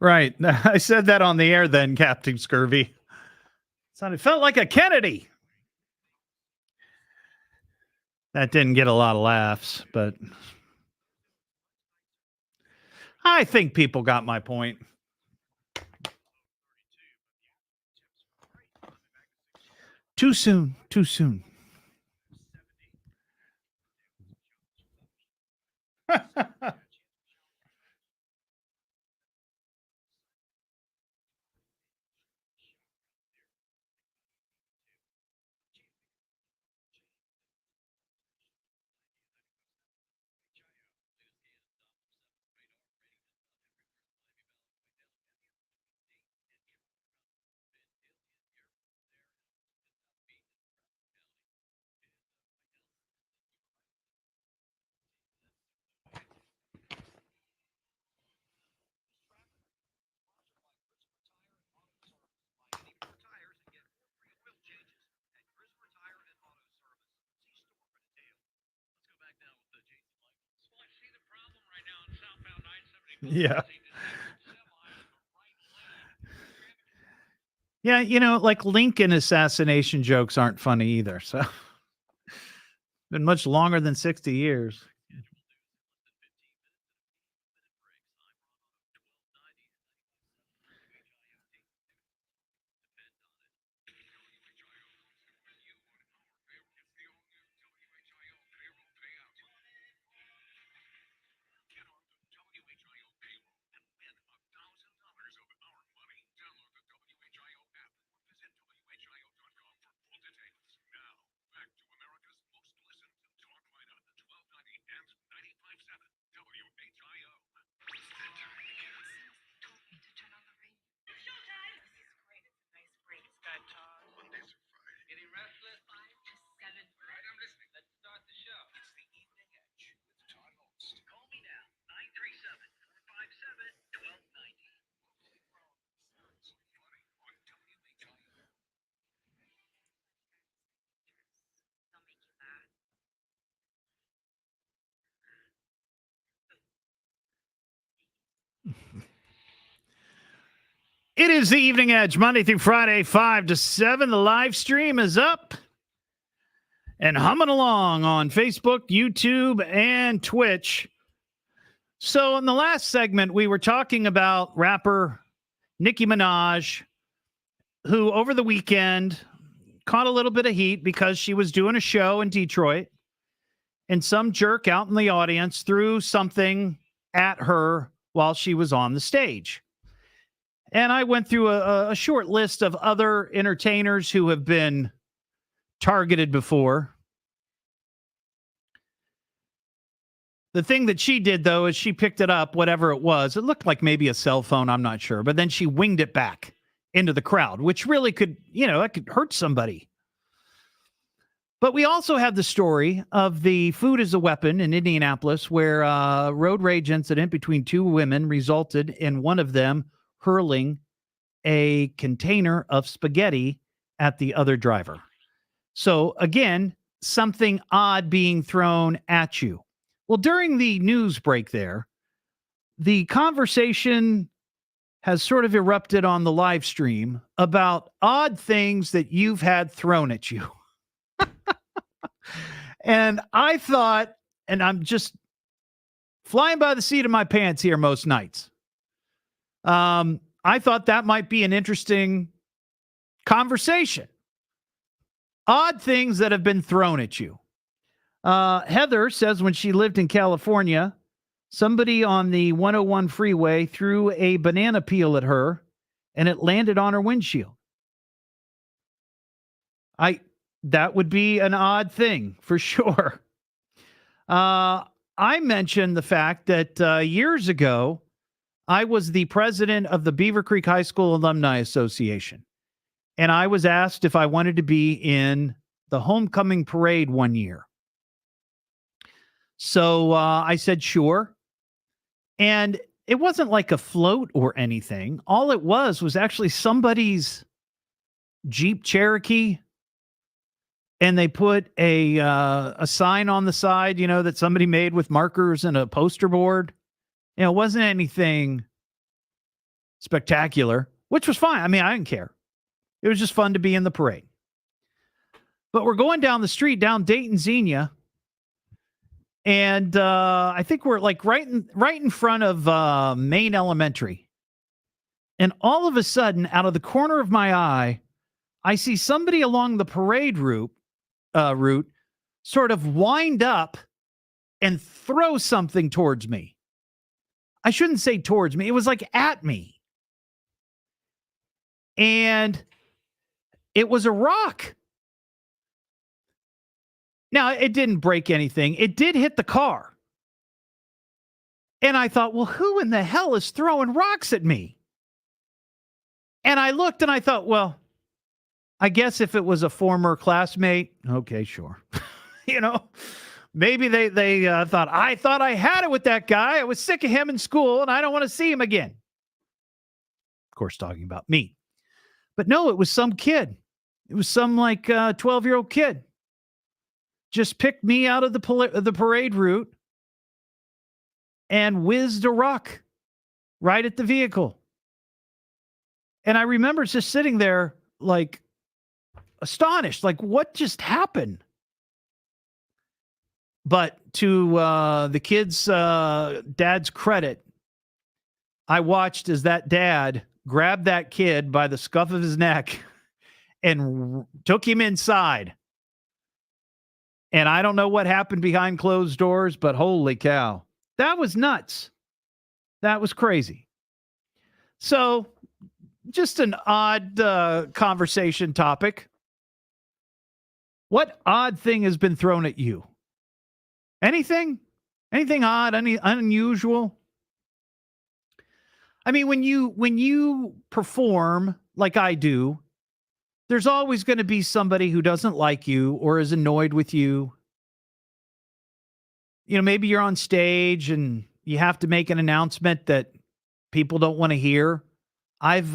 Right. I said that on the air then, Captain Scurvy. It felt like a Kennedy. That didn't get a lot of laughs, but I think people got my point. Too soon. Too soon. Yeah. Yeah, like Lincoln assassination jokes aren't funny either. So, been much longer than 60 years. It is the Evening Edge, Monday through Friday, 5 to 7. The live stream is up and humming along on Facebook, YouTube, and Twitch. So in the last segment, we were talking about rapper Nicki Minaj, who over the weekend caught a little bit of heat because she was doing a show in Detroit, and some jerk out in the audience threw something at her while she was on the stage. And I went through a short list of other entertainers who have been targeted before. The thing that she did, though, is she picked it up, whatever it was. It looked like maybe a cell phone, I'm not sure. But then she winged it back into the crowd, which really could, that could hurt somebody. But we also have the story of the food as a weapon in Indianapolis, where a road rage incident between two women resulted in one of them hurling a container of spaghetti at the other driver. So again, something odd being thrown at you. Well, during the news break there, the conversation has sort of erupted on the live stream about odd things that you've had thrown at you. And I thought, and I'm just flying by the seat of my pants here most nights. I thought that might be an interesting conversation. Odd things that have been thrown at you. Heather says when she lived in California, somebody on the 101 freeway threw a banana peel at her and it landed on her windshield. That would be an odd thing for sure. I mentioned the fact that years ago, I was the president of the Beaver Creek High School Alumni Association. And I was asked if I wanted to be in the homecoming parade one year. So I said, sure. And it wasn't like a float or anything. All it was actually somebody's Jeep Cherokee. And they put a sign on the side, that somebody made with markers and a poster board. It wasn't anything spectacular, which was fine. I mean, I didn't care. It was just fun to be in the parade. But we're going down the street, down Dayton Xenia. And I think we're like right in front of Maine Elementary. And all of a sudden, out of the corner of my eye, I see somebody along the parade route sort of wind up and throw something towards me. I shouldn't say towards me. It was like at me. And it was a rock. Now, it didn't break anything. It did hit the car. And I thought, well, who in the hell is throwing rocks at me? And I looked and I thought, well, I guess if it was a former classmate, okay, sure. Maybe they thought I had it with that guy. I was sick of him in school and I don't want to see him again. Of course, talking about me. But no, it was some kid. It was some 12-year-old kid. Just picked me out of the parade route and whizzed a rock right at the vehicle. And I remember just sitting there astonished, what just happened? But to the kid's dad's credit, I watched as that dad grabbed that kid by the scuff of his neck and took him inside. And I don't know what happened behind closed doors, but holy cow, that was nuts. That was crazy. So just an odd conversation topic. What odd thing has been thrown at you? Anything? Anything odd? Any unusual? I mean, when you perform like I do, there's always going to be somebody who doesn't like you or is annoyed with you. Maybe you're on stage and you have to make an announcement that people don't want to hear. I've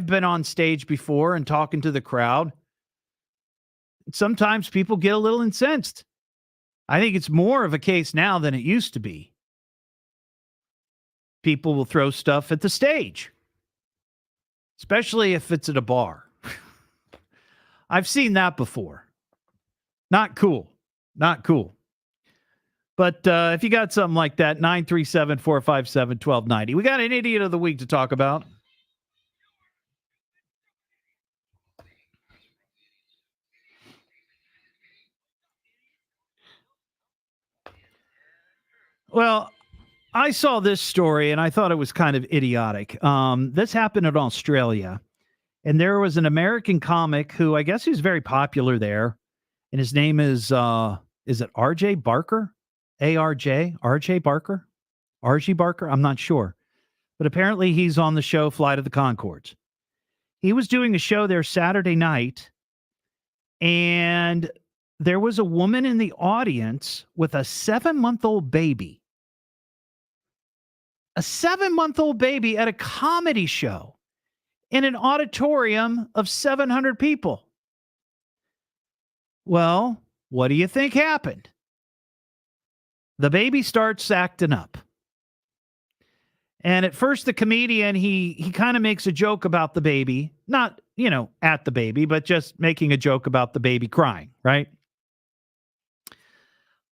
been on stage before and talking to the crowd. Sometimes people get a little incensed. I think it's more of a case now than it used to be. people will throw stuff at the stage, especially if it's at a bar. I've seen that before. Not cool. Not cool. But if you got something like that, 937-457-1290. We got an idiot of the week to talk about. Well, I saw this story and I thought it was kind of idiotic. This happened in Australia, and there was an American comic who I guess he's very popular there, and his name is it R.J. Barker? A-R-J? R.J. Barker? R.G. Barker? I'm not sure. But apparently he's on the show Flight of the Conchords. He was doing a show there Saturday night, and there was a woman in the audience with a 7-month-old baby. A 7-month-old baby at a comedy show in an auditorium of 700 people. Well, what do you think happened? The baby starts acting up. And at first the comedian, he kind of makes a joke about the baby. Not, at the baby, but just making a joke about the baby crying, right?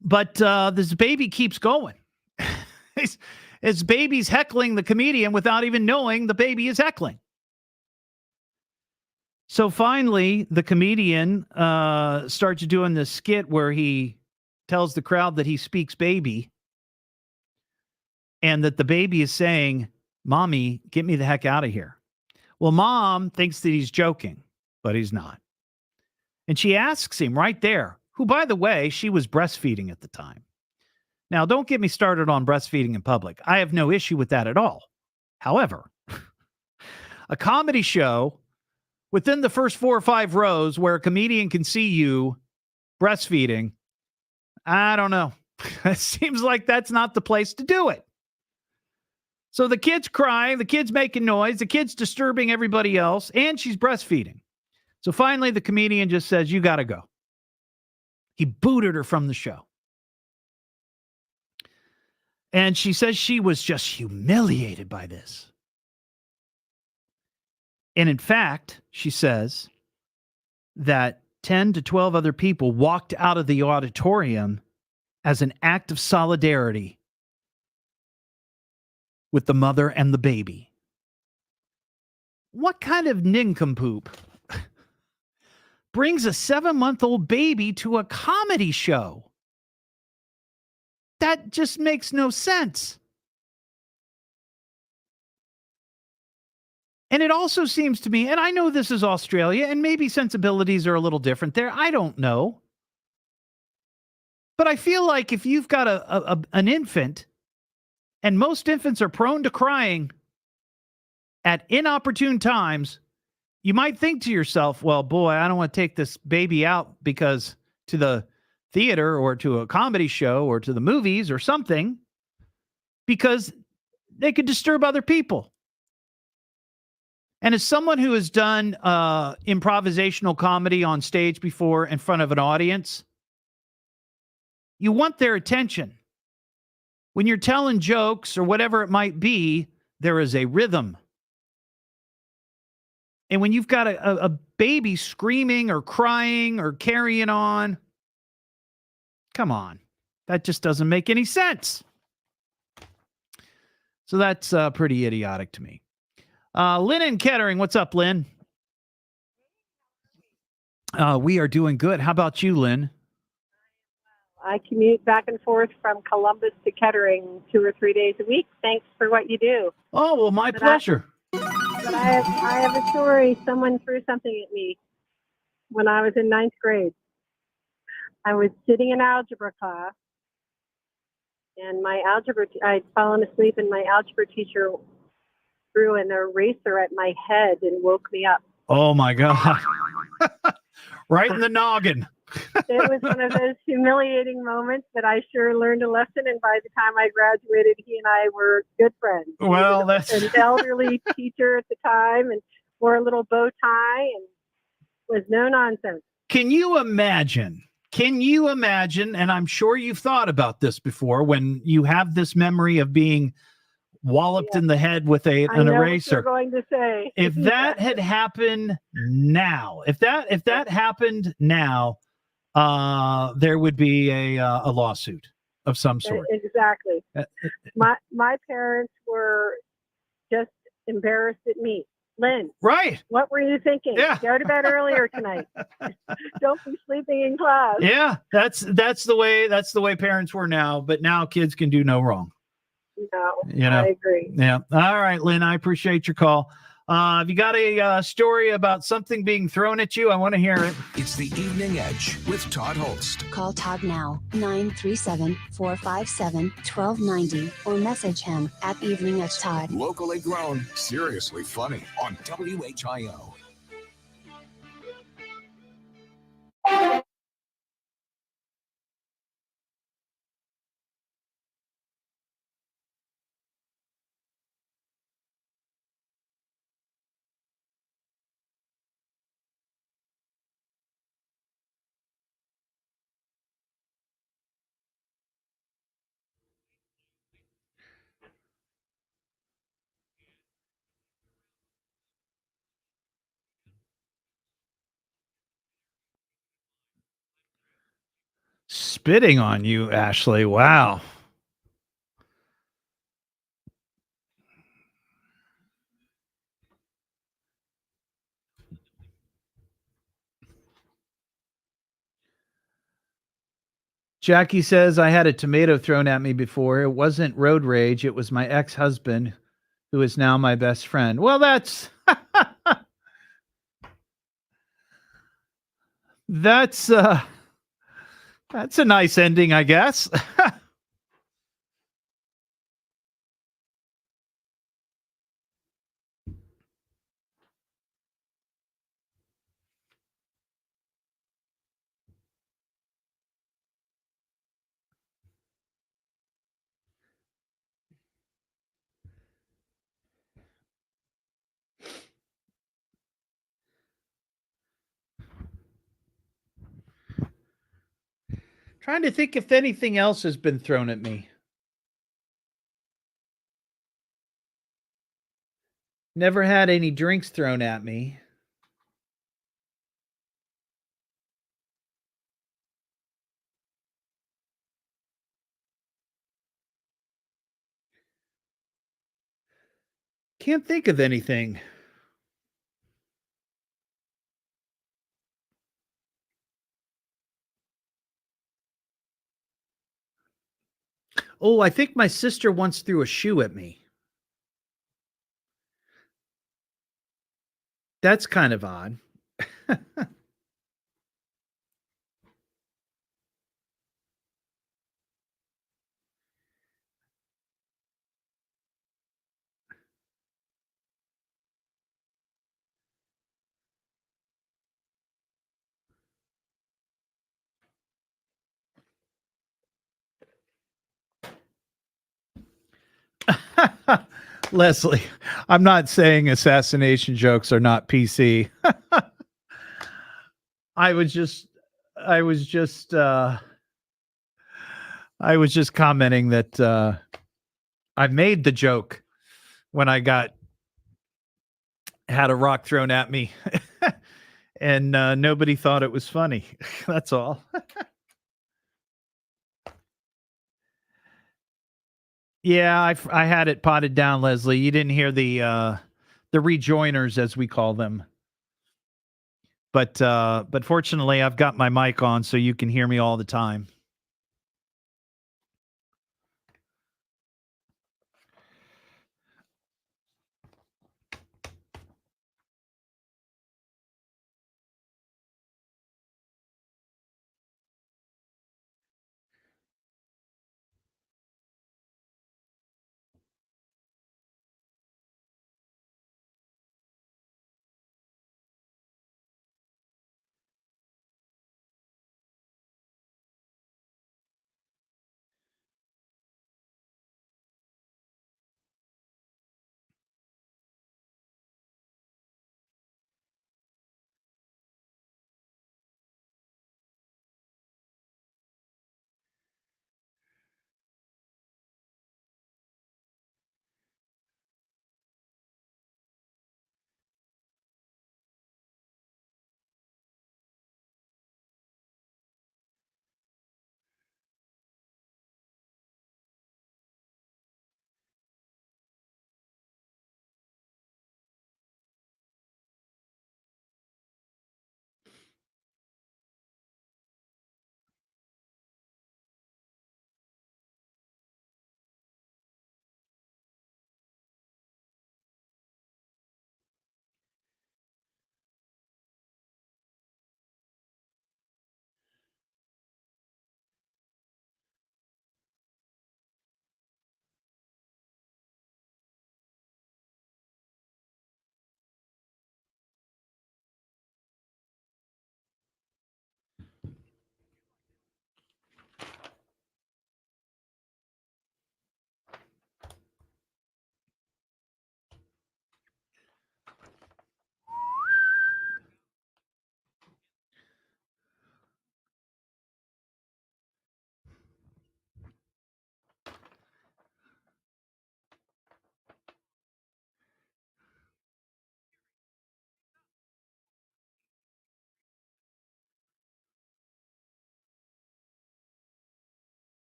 But this baby keeps going. His baby's heckling the comedian without even knowing the baby is heckling. So finally, the comedian starts doing this skit where he tells the crowd that he speaks baby and that the baby is saying, "Mommy, get me the heck out of here." Well, mom thinks that he's joking, but he's not. And she asks him right there, who, by the way, she was breastfeeding at the time. Now, don't get me started on breastfeeding in public. I have no issue with that at all. However, a comedy show within the first 4 or 5 rows where a comedian can see you breastfeeding, I don't know. It seems like that's not the place to do it. So the kid's crying, the kid's making noise, the kid's disturbing everybody else, and she's breastfeeding. So finally, the comedian just says, "You got to go." He booted her from the show. And she says she was just humiliated by this. And in fact, she says that 10 to 12 other people walked out of the auditorium as an act of solidarity with the mother and the baby. What kind of nincompoop brings a 7-month-old baby to a comedy show? That just makes no sense. And it also seems to me, and I know this is Australia, and maybe sensibilities are a little different there. I don't know. But I feel like if you've got an infant, and most infants are prone to crying at inopportune times, you might think to yourself, well, boy, I don't want to take this baby out because to the theater or to a comedy show or to the movies or something, because they could disturb other people. And as someone who has done improvisational comedy on stage before in front of an audience, you want their attention. When you're telling jokes or whatever it might be, there is a rhythm. And when you've got a baby screaming or crying or carrying on, come on, that just doesn't make any sense. So that's pretty idiotic to me. Lynn in Kettering, what's up, Lynn? We are doing good. How about you, Lynn? I commute back and forth from Columbus to Kettering 2 or 3 days a week. Thanks for what you do. Oh, well, my pleasure. I have a story. Someone threw something at me when I was in 9th grade. I was sitting in algebra class, and I'd fallen asleep, and my algebra teacher threw an eraser at my head and woke me up. Oh, my God. Right in the noggin. It was one of those humiliating moments, but I sure learned a lesson. And by the time I graduated, he and I were good friends. Well, that's an elderly teacher at the time and wore a little bow tie and was no nonsense. Can you imagine? And I'm sure you've thought about this before when you have this memory of being walloped in the head with I an know eraser. what you're going to say. If that had happened now, if that happened now, there would be a lawsuit of some sort. Exactly. My parents were just embarrassed at me. Lynn, right? What were you thinking? Yeah. Go to bed earlier tonight. Don't be sleeping in class. Yeah, that's the way parents were now, but now kids can do no wrong. No, I agree. Yeah. All right, Lynn, I appreciate your call. Have you got a story about something being thrown at you? I want to hear it. It's the Evening Edge with Todd Hollst. Call Todd now, 937-457-1290, or message him at Evening Edge Todd. Locally grown, seriously funny on WHIO. Spitting on you, Ashley. Wow. Jackie says, I had a tomato thrown at me before. It wasn't road rage. It was my ex-husband, who is now my best friend. Well, that's that's a nice ending, I guess. Trying to think if anything else has been thrown at me. Never had any drinks thrown at me. Can't think of anything. Oh, I think my sister once threw a shoe at me. That's kind of odd. Leslie, I'm not saying assassination jokes are not PC. I was just commenting that I made the joke when I had a rock thrown at me and nobody thought it was funny. That's all. Yeah, I had it potted down, Leslie. You didn't hear the rejoiners, as we call them. But fortunately, I've got my mic on, so you can hear me all the time.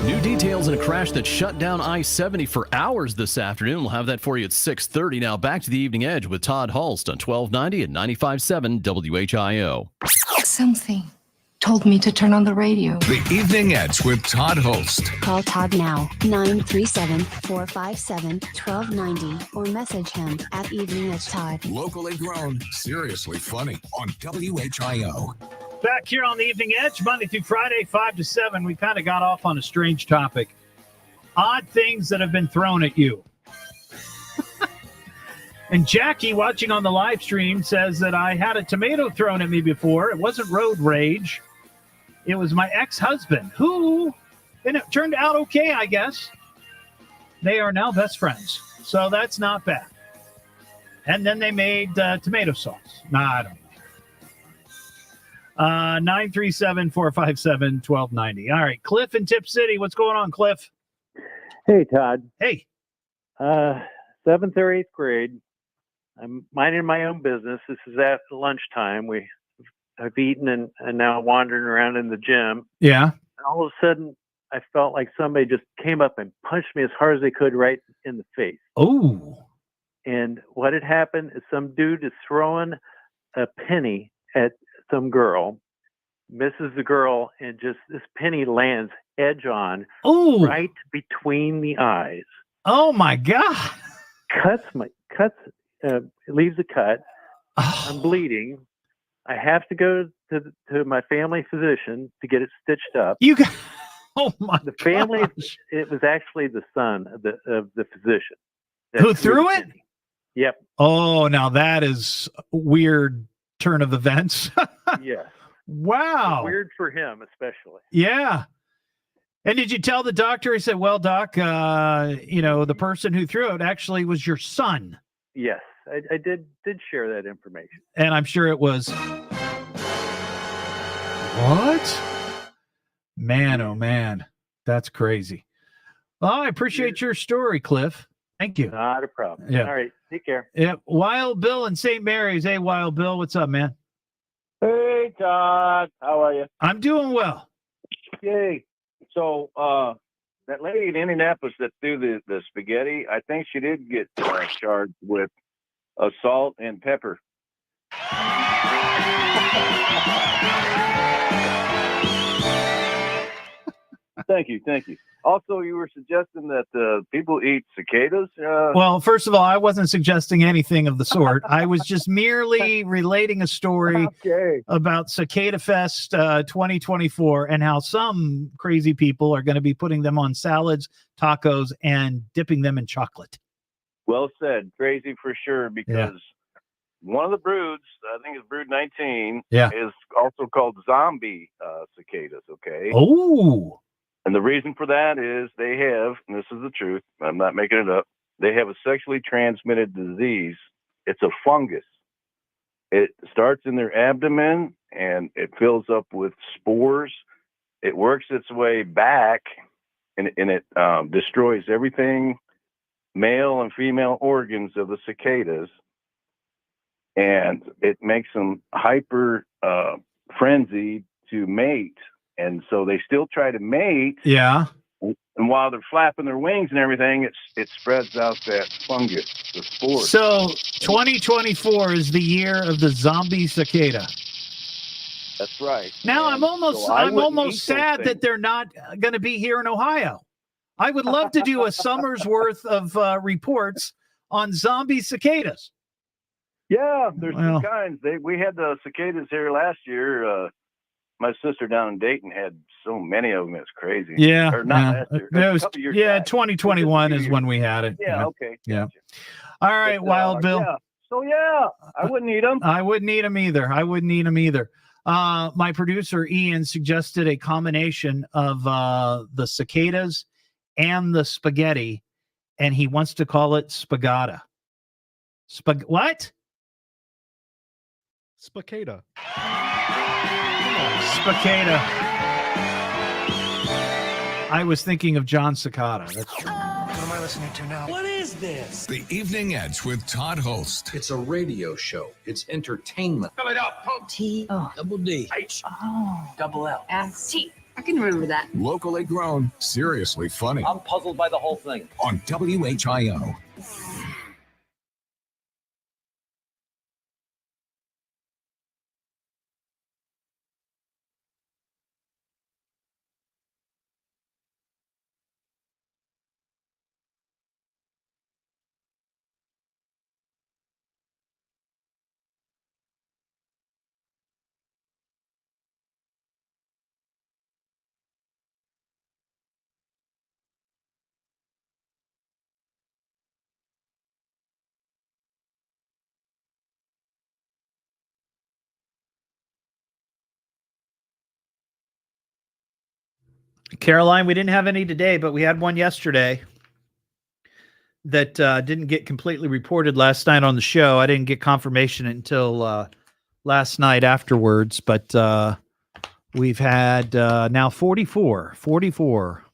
New details in a crash that shut down I-70 for hours this afternoon. We'll have that for you at 6:30. Now back to the Evening Edge with Todd Hollst on 1290 and 95.7 WHIO. Something told me to turn on the radio. The Evening Edge with Todd Hollst. Call Todd now, 937-457-1290, or message him at Evening Edge Todd. Locally grown, seriously funny on WHIO. Back here on the Evening Edge, Monday through Friday, 5 to 7. We kind of got off on a strange topic. Odd things that have been thrown at you. And Jackie, watching on the live stream, says that I had a tomato thrown at me before. It wasn't road rage. It was my ex-husband who, and it turned out okay, I guess. They are now best friends. So that's not bad. And then they made tomato sauce. Nah, I don't know. 937-457-1290. All right, Cliff in Tip City. What's going on, Cliff? Hey, Todd. Hey. 7th or 8th grade. I'm minding my own business. This is at lunchtime. I've eaten and now wandering around in the gym. Yeah. And all of a sudden, I felt like somebody just came up and punched me as hard as they could right in the face. Oh. And what had happened is some dude is throwing a penny at some girl, misses the girl, and just this penny lands edge on right between the eyes. Oh my God. Leaves a cut. I'm bleeding. I have to go to my family physician to get it stitched up. Oh my! The family. Gosh. It was actually the son of the physician who threw it. Yep. Oh, now that is a weird turn of events. Yeah. Wow. Weird for him, especially. Yeah. And did you tell the doctor? He said, "Well, doc, the person who threw it actually was your son." Yes, I did share that information. And I'm sure it was. What? Man, oh man, that's crazy. Well, I appreciate your story, Cliff. Thank you. Not a problem. Yeah. All right. Take care. Yeah. Wild Bill in St. Mary's. Hey, Wild Bill, what's up, man? Hey, Todd. How are you? I'm doing well. Yay. So, that lady in Indianapolis that threw the spaghetti, I think she did get charged with assault and pepper. Thank you. Also, you were suggesting that people eat cicadas? Well, first of all, I wasn't suggesting anything of the sort. I was just merely relating a story about Cicada Fest 2024 and how some crazy people are going to be putting them on salads, tacos, and dipping them in chocolate. Well said. Crazy for sure, because one of the broods, I think it's brood 19, is also called zombie cicadas, okay? Oh. And the reason for that is they have, and this is the truth, I'm not making it up, they have a sexually transmitted disease. It's a fungus. It starts in their abdomen and it fills up with spores. It works its way back and it destroys everything, male and female organs of the cicadas. And it makes them hyper frenzied to mate. And so they still try to mate. Yeah. And while they're flapping their wings and everything, it spreads out that fungus, the spores. So 2024 is the year of the zombie cicada. That's right. Now I'm almost sad that they're not going to be here in Ohio. I would love to do a summer's worth of reports on zombie cicadas. Yeah, there's two kinds. We had the cicadas here last year. My sister down in Dayton had so many of them. It's crazy. Yeah. Or not last year. 2021 is when we had it. Yeah, okay. Yeah. All right, Wild Bill. Yeah. So, I wouldn't eat them. I wouldn't eat them either. My producer, Ian, suggested a combination of the cicadas and the spaghetti, and he wants to call it spagata. What? Spicada. Cicada. I was thinking of John Cicada. That's true. What am I listening to now? What is this? The Evening Edge with Todd Hollst. It's a radio show. It's entertainment. Fill it up. T-O-double-D. H. Oh. Double L. S-T. I can remember that. Locally grown, seriously funny. I'm puzzled by the whole thing. On WHIO. Caroline, we didn't have any today, but we had one yesterday that didn't get completely reported last night on the show. I didn't get confirmation until last night afterwards, but we've had now 44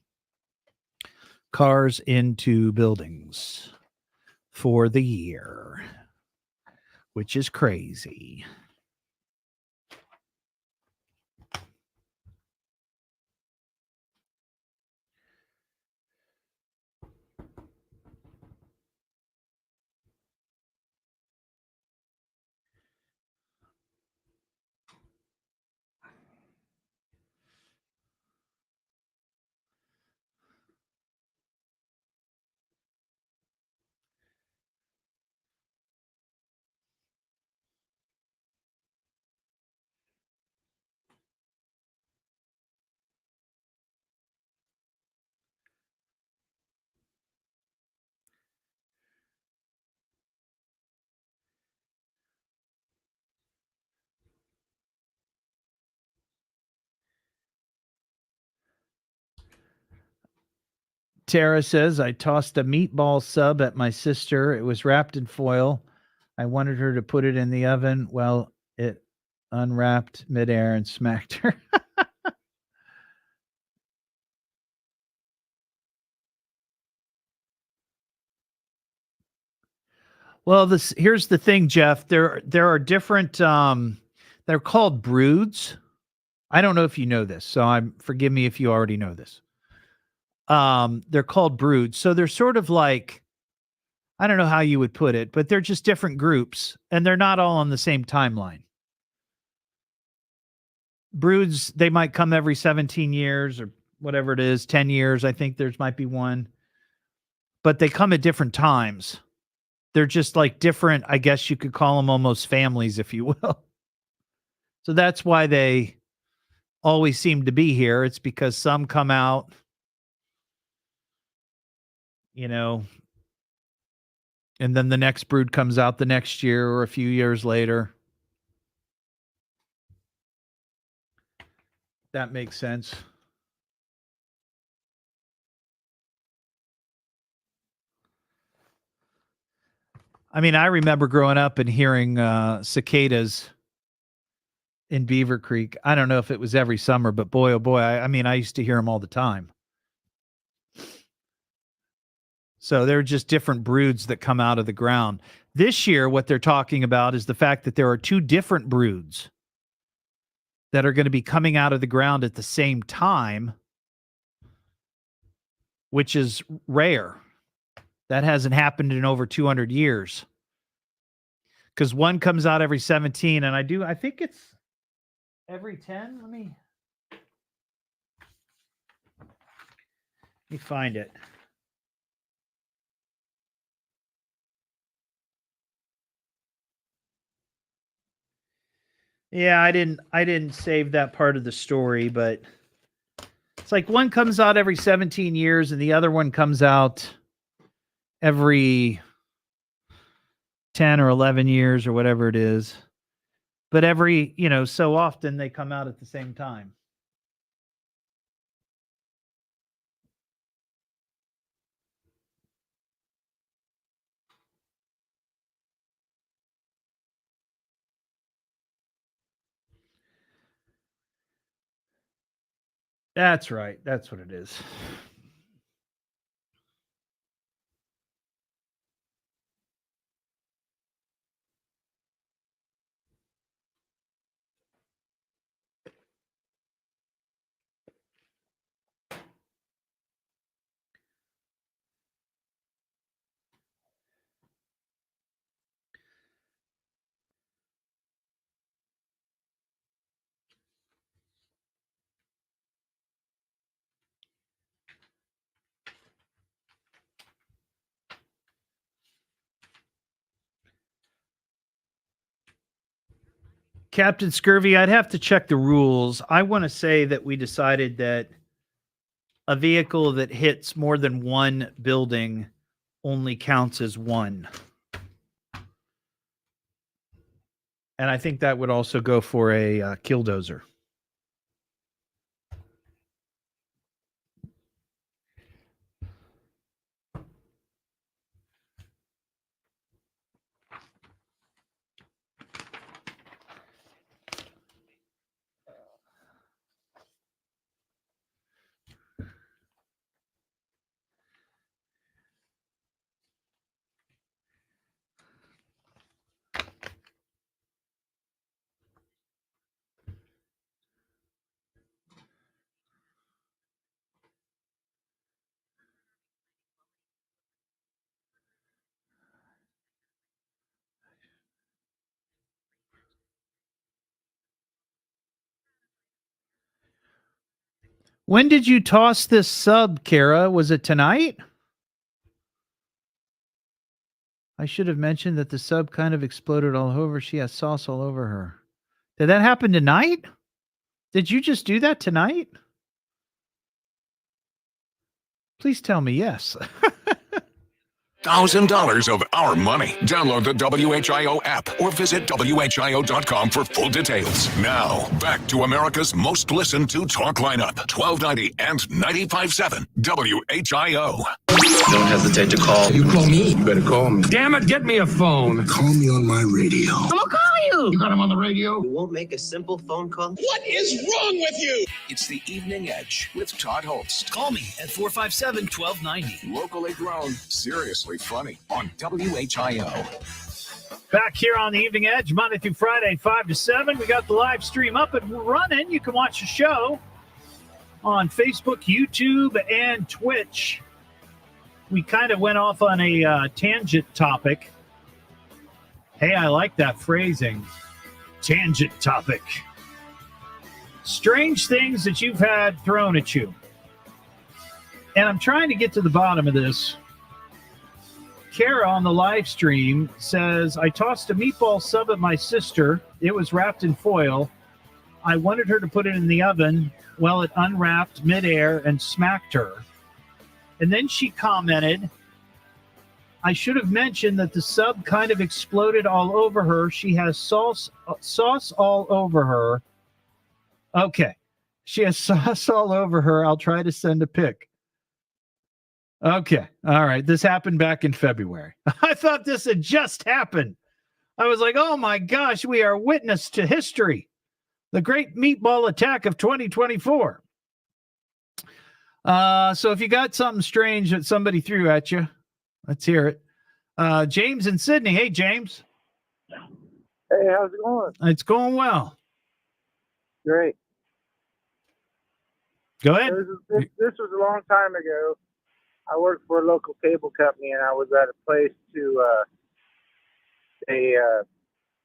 cars into buildings for the year, which is crazy. Tara says, I tossed a meatball sub at my sister. It was wrapped in foil. I wanted her to put it in the oven. Well, it unwrapped midair and smacked her. Well, here's the thing, Jeff. There are different they're called broods. I don't know if you know this, so forgive me if you already know this. They're called broods. So they're sort of like, I don't know how you would put it, but they're just different groups, and they're not all on the same timeline. Broods, they might come every 17 years or whatever it is, 10 years. I think might be one. But they come at different times. They're just like different, I guess you could call them almost families, if you will. So that's why they always seem to be here. It's because some come out, and then the next brood comes out the next year or a few years later. That makes sense. I mean, I remember growing up and hearing cicadas in Beaver Creek. I don't know if it was every summer, but boy, oh boy, I used to hear them all the time. So they're just different broods that come out of the ground. This year, what they're talking about is the fact that there are two different broods that are going to be coming out of the ground at the same time, which is rare. That hasn't happened in over 200 years. Because one comes out every 17, and I think it's every 10. Let me find it. Yeah, I didn't save that part of the story, but it's like one comes out every 17 years and the other one comes out every 10 or 11 years or whatever it is. But every, so often they come out at the same time. That's right. That's what it is. Captain Scurvy, I'd have to check the rules. I want to say that we decided that a vehicle that hits more than one building only counts as one. And I think that would also go for a killdozer. When did you toss this sub, Kara? Was it tonight? I should have mentioned that the sub kind of exploded all over. She has sauce all over her. Did that happen tonight? Did you just do that tonight? Please tell me yes. $1,000 of our money. Download the WHIO app or visit WHIO.com for full details. Now, back to America's most listened to talk lineup. 1290 and 95.7 WHIO. Don't hesitate to call. You call me. You better call me. Damn it, get me a phone. Call me on my radio. I'm gonna call you. You got him on the radio? You won't make a simple phone call? What is wrong with you? It's the Evening Edge with Todd Hollst. Call me at 457-1290. Locally grown, seriously funny on WHIO. Back here on the Evening Edge, Monday through Friday, 5 to 7. We got the live stream up and running. You can watch the show on Facebook, YouTube, and Twitch. We kind of went off on a tangent topic. Hey, I like that phrasing. Tangent topic. Strange things that you've had thrown at you. And I'm trying to get to the bottom of this. Kara on the live stream says, I tossed a meatball sub at my sister. It was wrapped in foil. I wanted her to put it in the oven. Well, it unwrapped midair and smacked her. And then she commented, I should have mentioned that the sub kind of exploded all over her. She has sauce all over her. Okay. She has sauce all over her. I'll try to send a pic. Okay. All right. This happened back in February. I thought this had just happened. I was like, oh my gosh, we are witness to history. The great meatball attack of 2024. So if you got something strange that somebody threw at you, let's hear it. James in Sydney. Hey, James. Hey, how's it going? It's going well. Great. Go ahead. This was a long time ago. I worked for a local cable company, and I was at a place they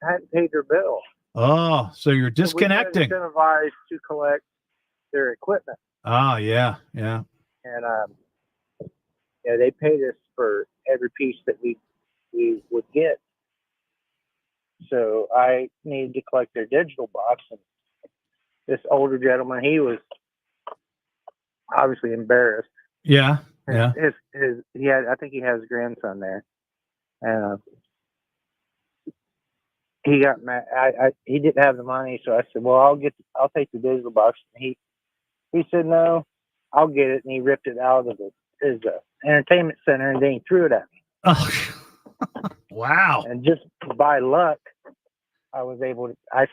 hadn't paid their bill. Oh, so you're disconnecting. So we got incentivized to collect their equipment. Oh, yeah, yeah. And they paid us for every piece that we would get. So I needed to collect their digital box, and this older gentleman, he was obviously embarrassed. Yeah, yeah. I think he has a grandson there, and he got mad. He didn't have the money, so I said, "Well, I'll take the digital box." And he said, "No, I'll get it," and he ripped it out of his entertainment center, and then he threw it at me. Oh, wow! And just by luck, I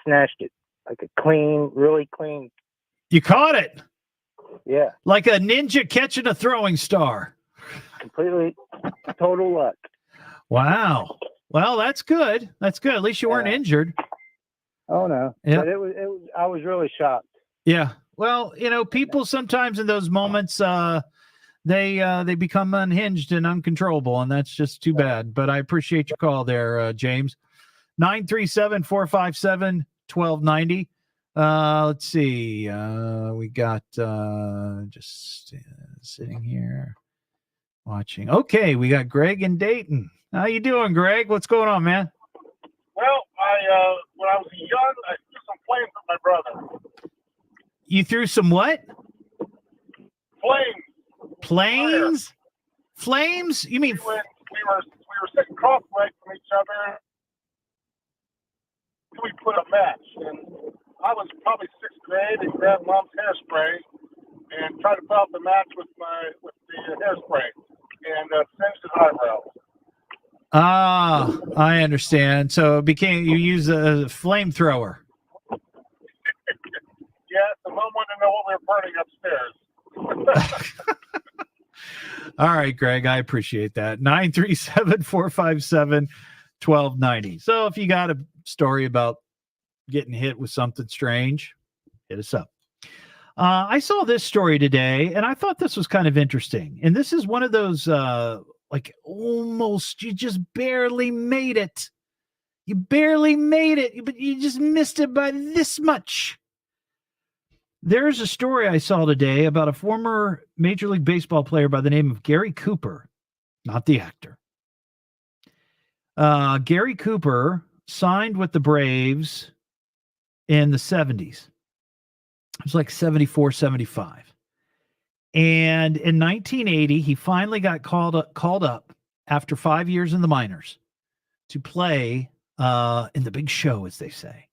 snatched it like a clean, really clean. You caught it. Yeah. Like a ninja catching a throwing star. Completely, total luck. Wow. Well, that's good. That's good. At least you weren't injured. Oh no. Yeah. But it was. I was really shocked. Yeah. Well, people sometimes in those moments, they become unhinged and uncontrollable, and that's just too bad. But I appreciate your call there, James. 937-457-1290. Let's see. We got just sitting here watching. Okay, we got Greg in Dayton. How you doing, Greg? What's going on, man? Well, when I was young, some flames with my brother. You threw some what? Flames. Planes? Flames? You mean? We were sitting crosswise from each other. We put a match, and I was probably 6th grade and grabbed Mom's hairspray and tried to put out the match with the hairspray and singed his eyebrows. Ah, I understand. So it became, you use a flamethrower. Yeah, so Mom wanted to know what we were burning upstairs. All right, Greg, I appreciate that. 937-457-1290. So if you got a story about getting hit with something strange, hit us up. I saw this story today, and I thought this was kind of interesting. And this is one of those, like, almost, you just barely made it. You barely made it, but you just missed it by this much. There's a story I saw today about a former Major League Baseball player by the name of Gary Cooper, not the actor. Gary Cooper signed with the Braves in the 70s. It was like 74, 75. And in 1980, he finally got called up after 5 years in the minors to play in the big show, as they say.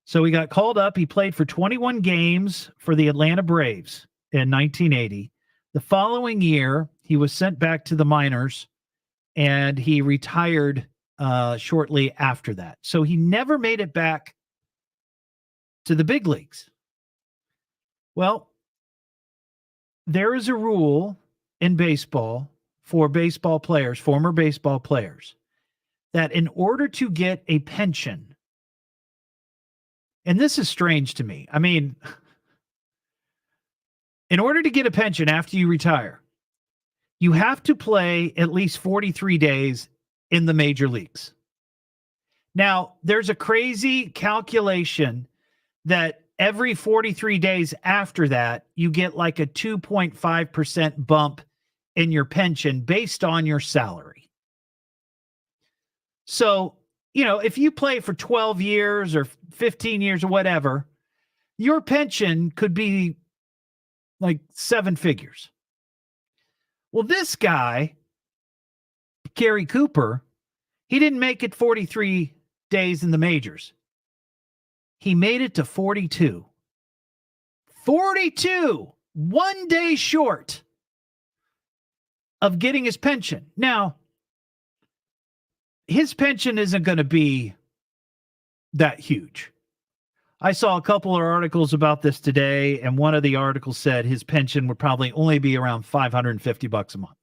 So he got called up. He played for 21 games for the Atlanta Braves in 1980. The following year, he was sent back to the minors, and he retired shortly after that. So he never made it back to the big leagues. Well, there is a rule in baseball for baseball players, former baseball players, that in order to get a pension, and this is strange to me. I mean, in order to get a pension after you retire, you have to play at least 43 days in the major leagues. Now, there's a crazy calculation that every 43 days after that, you get like a 2.5% bump in your pension based on your salary. So, you know, if you play for 12 years or 15 years or whatever, your pension could be like 7 figures. Well, this guy, Gary Cooper, he didn't make it 43 days in the majors. He made it to 42. 42! 1 day short of getting his pension. Now, his pension isn't going to be that huge. I saw a couple of articles about this today, and one of the articles said his pension would probably only be around $550 a month.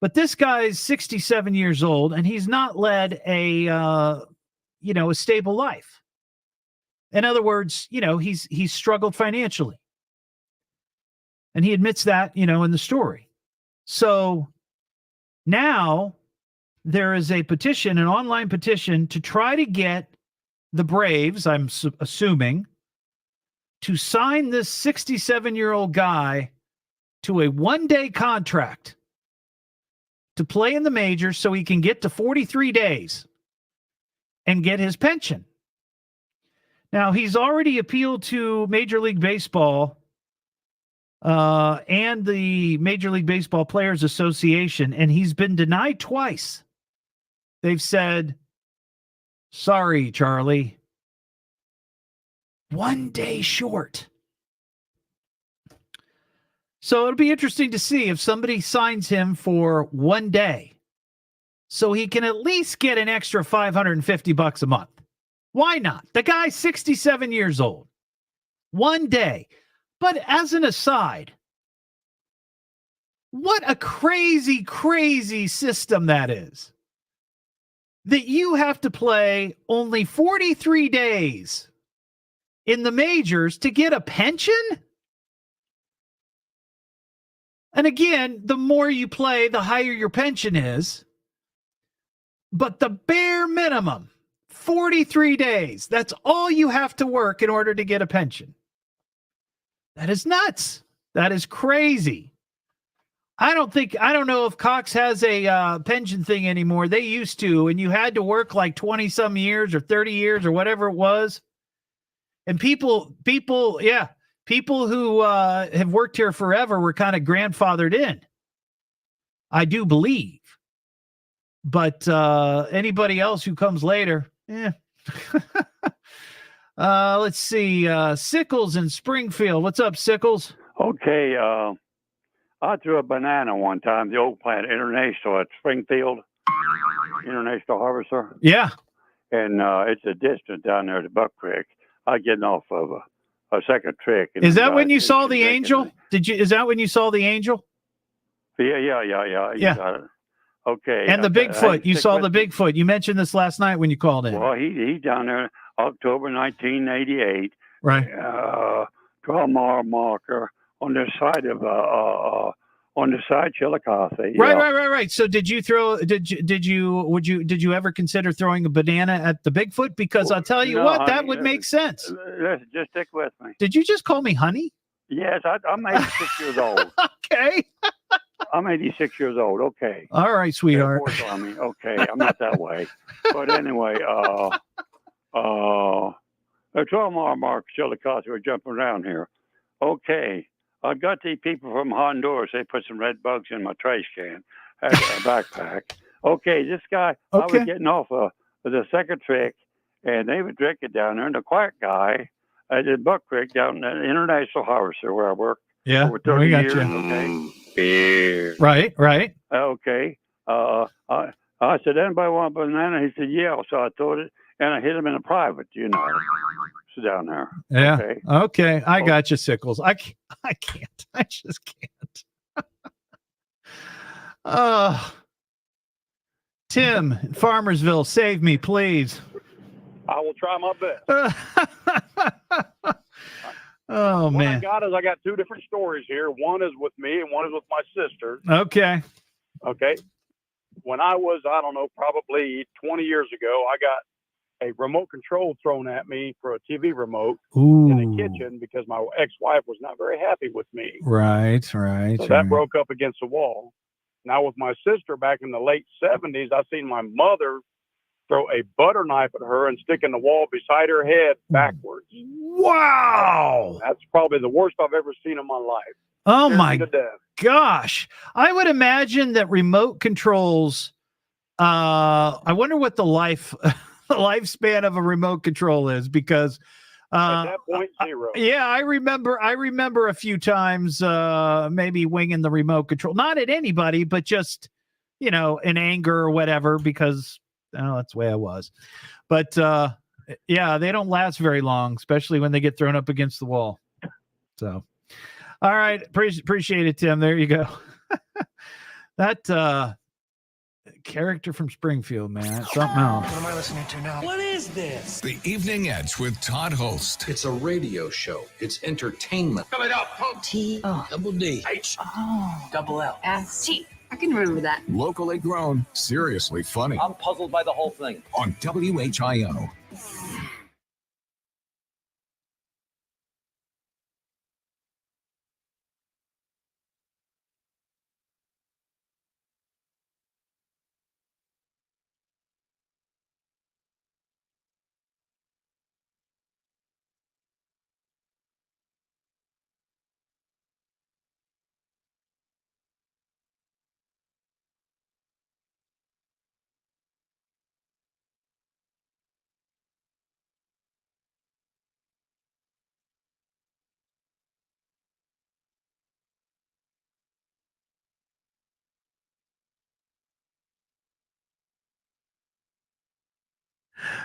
But this guy's 67 years old, and he's not led a stable life. In other words, he's struggled financially. And he admits that, in the story. So now there is a petition, an online petition, to try to get the Braves, I'm assuming, to sign this 67-year-old guy to a one-day contract to play in the majors so he can get to 43 days and get his pension. Now, he's already appealed to Major League Baseball and the Major League Baseball Players Association, and he's been denied twice. They've said, sorry, Charlie. 1 day short. So it'll be interesting to see if somebody signs him for 1 day so he can at least get an extra $550 a month. Why not? The guy's 67 years old. 1 day. But as an aside, what a crazy, crazy system that is. That you have to play only 43 days in the majors to get a pension? And again, the more you play, the higher your pension is. But the bare minimum, 43 days. That's all you have to work in order to get a pension. That is nuts. That is crazy. I don't know if Cox has a pension thing anymore. They used to, and you had to work like 20 some years or 30 years or whatever it was And people who have worked here forever were kind of grandfathered in. I do believe. But anybody else who comes later, let's see. Sickles in Springfield. What's up, Sickles? Okay, I threw a banana one time, the old plant International at Springfield, International Harvester. Yeah. And it's a distance down there to Buck Creek. I getting off of a second trick. And Is that when you saw the angel? Is that when you saw the angel? Yeah. You got it. Okay. And the Bigfoot. You saw the Bigfoot. You mentioned this last night when you called in. Well, he's down there October 1988. Right. 12-mile marker on the side of Chillicothe. Right. So did you ever consider throwing a banana at the Bigfoot? Because I'll tell you what, that would make sense. Listen, just stick with me. Did you just call me honey? Yes, I'm 86 years old. Okay. I'm 86 years old. Okay. All right, sweetheart. Okay, I'm not that way. But anyway, the 12-mile mark Chillicothe were jumping around here. Okay. I got these people from Honduras. They put some red bugs in my trash can. I had a backpack. Okay, this guy, I was getting off the second trick, and they were drinking down there. And the quiet guy at the Buck Creek down at International Harvester where I work. Yeah, over 30 we got years. you. Okay. Beer. Right. Okay. I said, anybody want a banana? He said, yeah. So I threw it, and I hit him in a private, So down there. Yeah. Okay. I got you, Sickles. I can't. I just can't. Tim, in Farmersville, save me, please. I will try my best. Oh, man. I got two different stories here. One is with me and one is with my sister. Okay. When I was, probably 20 years ago, I got a remote control thrown at me for a TV remote in the kitchen because my ex-wife was not very happy with me. Right. So that broke up against the wall. Now with my sister back in the late 70s, I seen my mother throw a butter knife at her and stick in the wall beside her head backwards. Wow. That's probably the worst I've ever seen in my life. Oh, Scared my me to death. gosh. I would imagine that remote controls, I wonder what the lifespan of a remote control is, because at that point, zero. Yeah, I remember a few times maybe winging the remote control, not at anybody, but just in anger or whatever, because that's the way I was. But yeah, they don't last very long, especially when they get thrown up against the wall. So all right, appreciate it, Tim. There you go. That character from Springfield, man, that's something else. What am I listening to now? What is this? The Evening Edge with Todd Hollst. It's a radio show. It's entertainment. Fill it up, folks. Double D. H. Double L. S-T. I can remember that. Locally grown, seriously funny. I'm puzzled by the whole thing. On WHIO.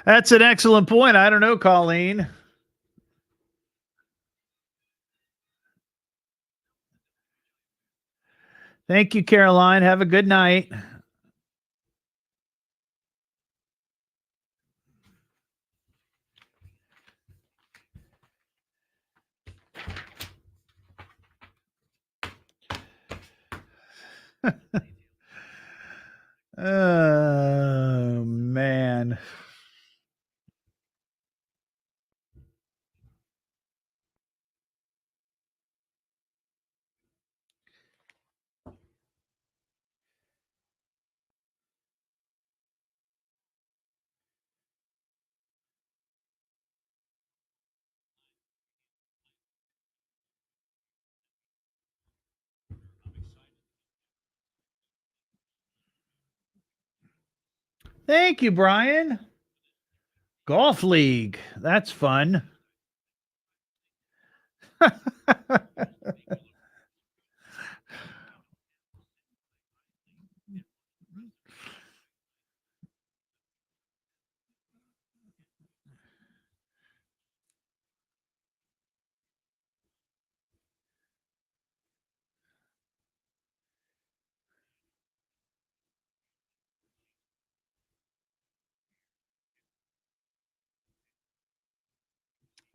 That's an excellent point. I don't know, Colleen. Thank you, Caroline. Have a good night. Oh, man. Thank you, Brian. Golf league. That's fun.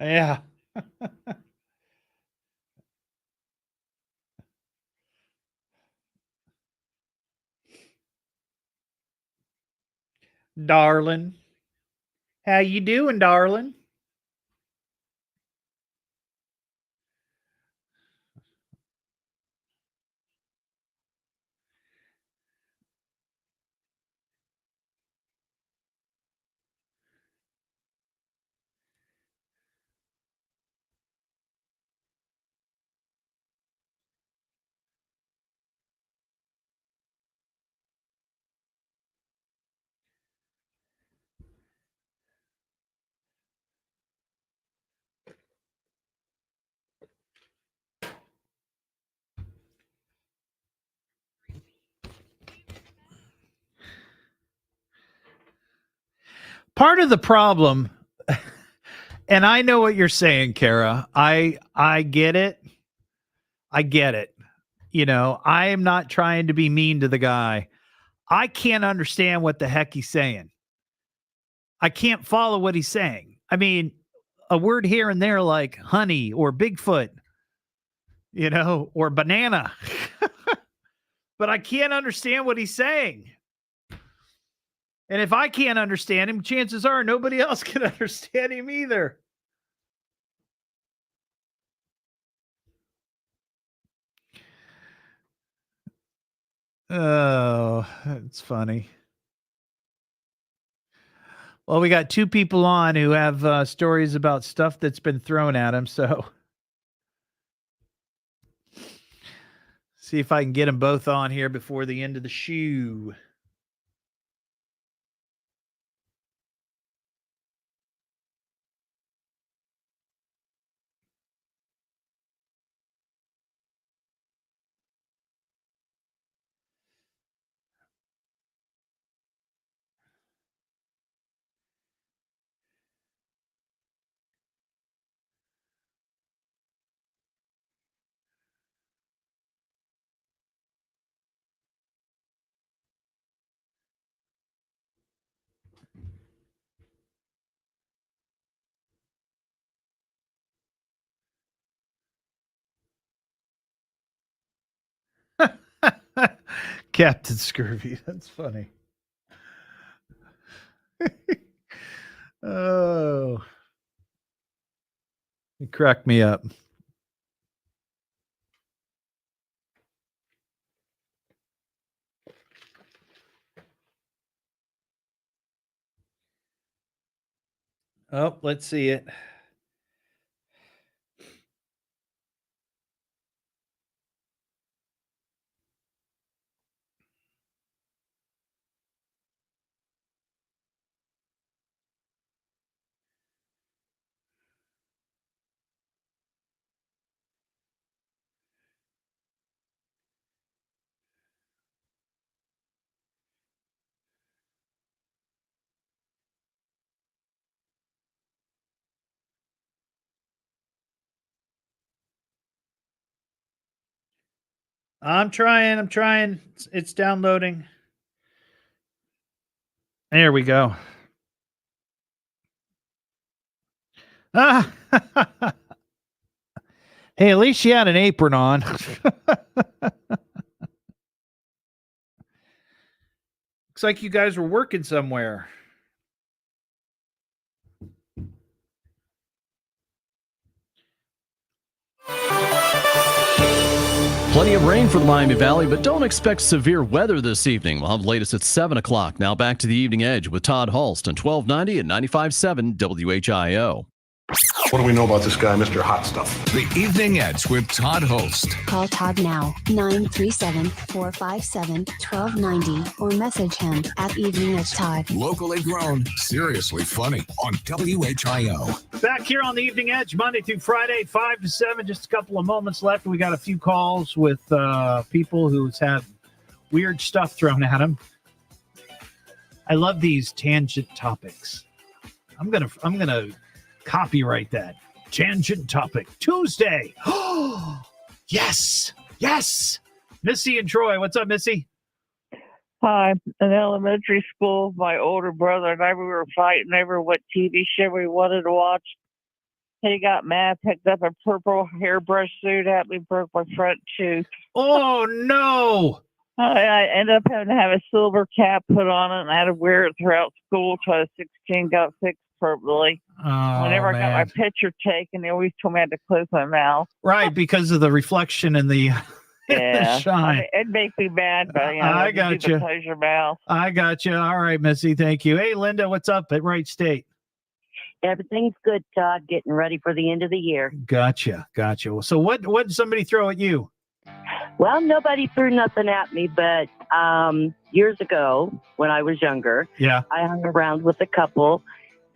Yeah. Darling. How you doing, darling? Part of the problem, and I know what you're saying, Kara. I get it. I get it. You know, I am not trying to be mean to the guy. I can't understand what the heck he's saying. I can't follow what he's saying. I mean, a word here and there like honey or Bigfoot, you know, or banana. But I can't understand what he's saying. And if I can't understand him, chances are nobody else can understand him either. Oh, it's funny. Well, we got two people on who have stories about stuff that's been thrown at them. So see if I can get them both on here before the end of the shoe. Captain Scurvy. That's funny. Oh, it cracked me up. Oh, let's see it. I'm trying. It's downloading. There we go. Ah. Hey, at least she had an apron on. Looks like you guys were working somewhere. Plenty of rain for the Miami Valley, but don't expect severe weather this evening. We'll have the latest at 7 o'clock. Now back to the Evening Edge with Todd Hollst on 1290 and 95.7 WHIO. What do we know about this guy, Mr. Hot Stuff? The Evening Edge with Todd Hollst. Call Todd now, 937-457-1290, or message him at Evening Edge Todd. Locally grown, seriously funny on WHIO. Back here on the Evening Edge, Monday through Friday, 5 to 7. Just a couple of moments left. We got a few calls with people who's had weird stuff thrown at them. I love these tangent topics. I'm gonna copyright that. Tangent topic Tuesday. Yes. Missy and Troy, what's up, Missy? Hi. In elementary school, my older brother and I, we were fighting over what TV show we wanted to watch. He got mad, picked up a purple hairbrush suit at me, broke my front tooth. Oh, no. I ended up having to have a silver cap put on it, and I had to wear it throughout school till I was 16, got fixed permanently. Oh, Whenever I got man. my picture taken, they always told me I had to close my mouth. Right, because of the reflection and the, Yeah. the shine. It makes me bad, but I got you. Close your mouth. I got you. All right, Missy. Thank you. Hey, Linda, what's up at Wright State? Everything's good, Todd. Getting ready for the end of the year. Gotcha. So what did somebody throw at you? Well, nobody threw nothing at me, but years ago, when I was younger, Yeah. I hung around with a couple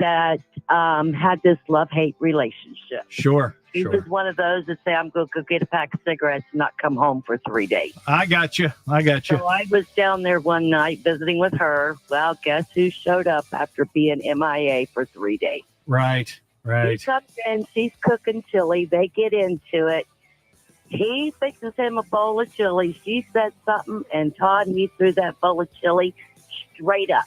that had this love-hate relationship. Sure. He was one of those that say, I'm going to go get a pack of cigarettes and not come home for 3 days. I got you. So I was down there one night visiting with her. Well, guess who showed up after being MIA for 3 days? Right. He comes in, she's cooking chili. They get into it. He fixes him a bowl of chili. She said something, and Todd, he threw that bowl of chili straight up.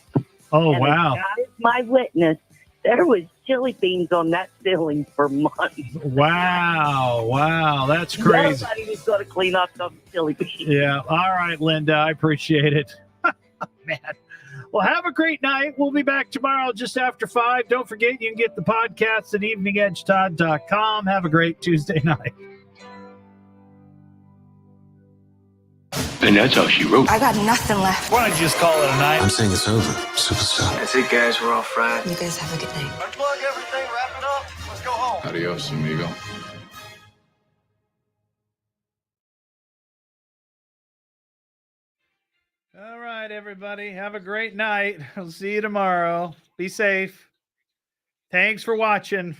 Oh, and wow. God is my witness. There was chili beans on that ceiling for months. Wow. That's crazy. Nobody was going to clean up those chili beans. Yeah. All right, Linda. I appreciate it. Man. Well, have a great night. We'll be back tomorrow just after 5. Don't forget, you can get the podcast at eveningedgetodd.com. Have a great Tuesday night. And that's how she wrote. I got nothing left. Why don't you just call it a night? I'm saying it's over, superstar. That's it, guys. We're all fried. You guys have a good night. Unplug everything, wrap it up. Let's go home. Adios, amigo. All right, everybody. Have a great night. I'll see you tomorrow. Be safe. Thanks for watching.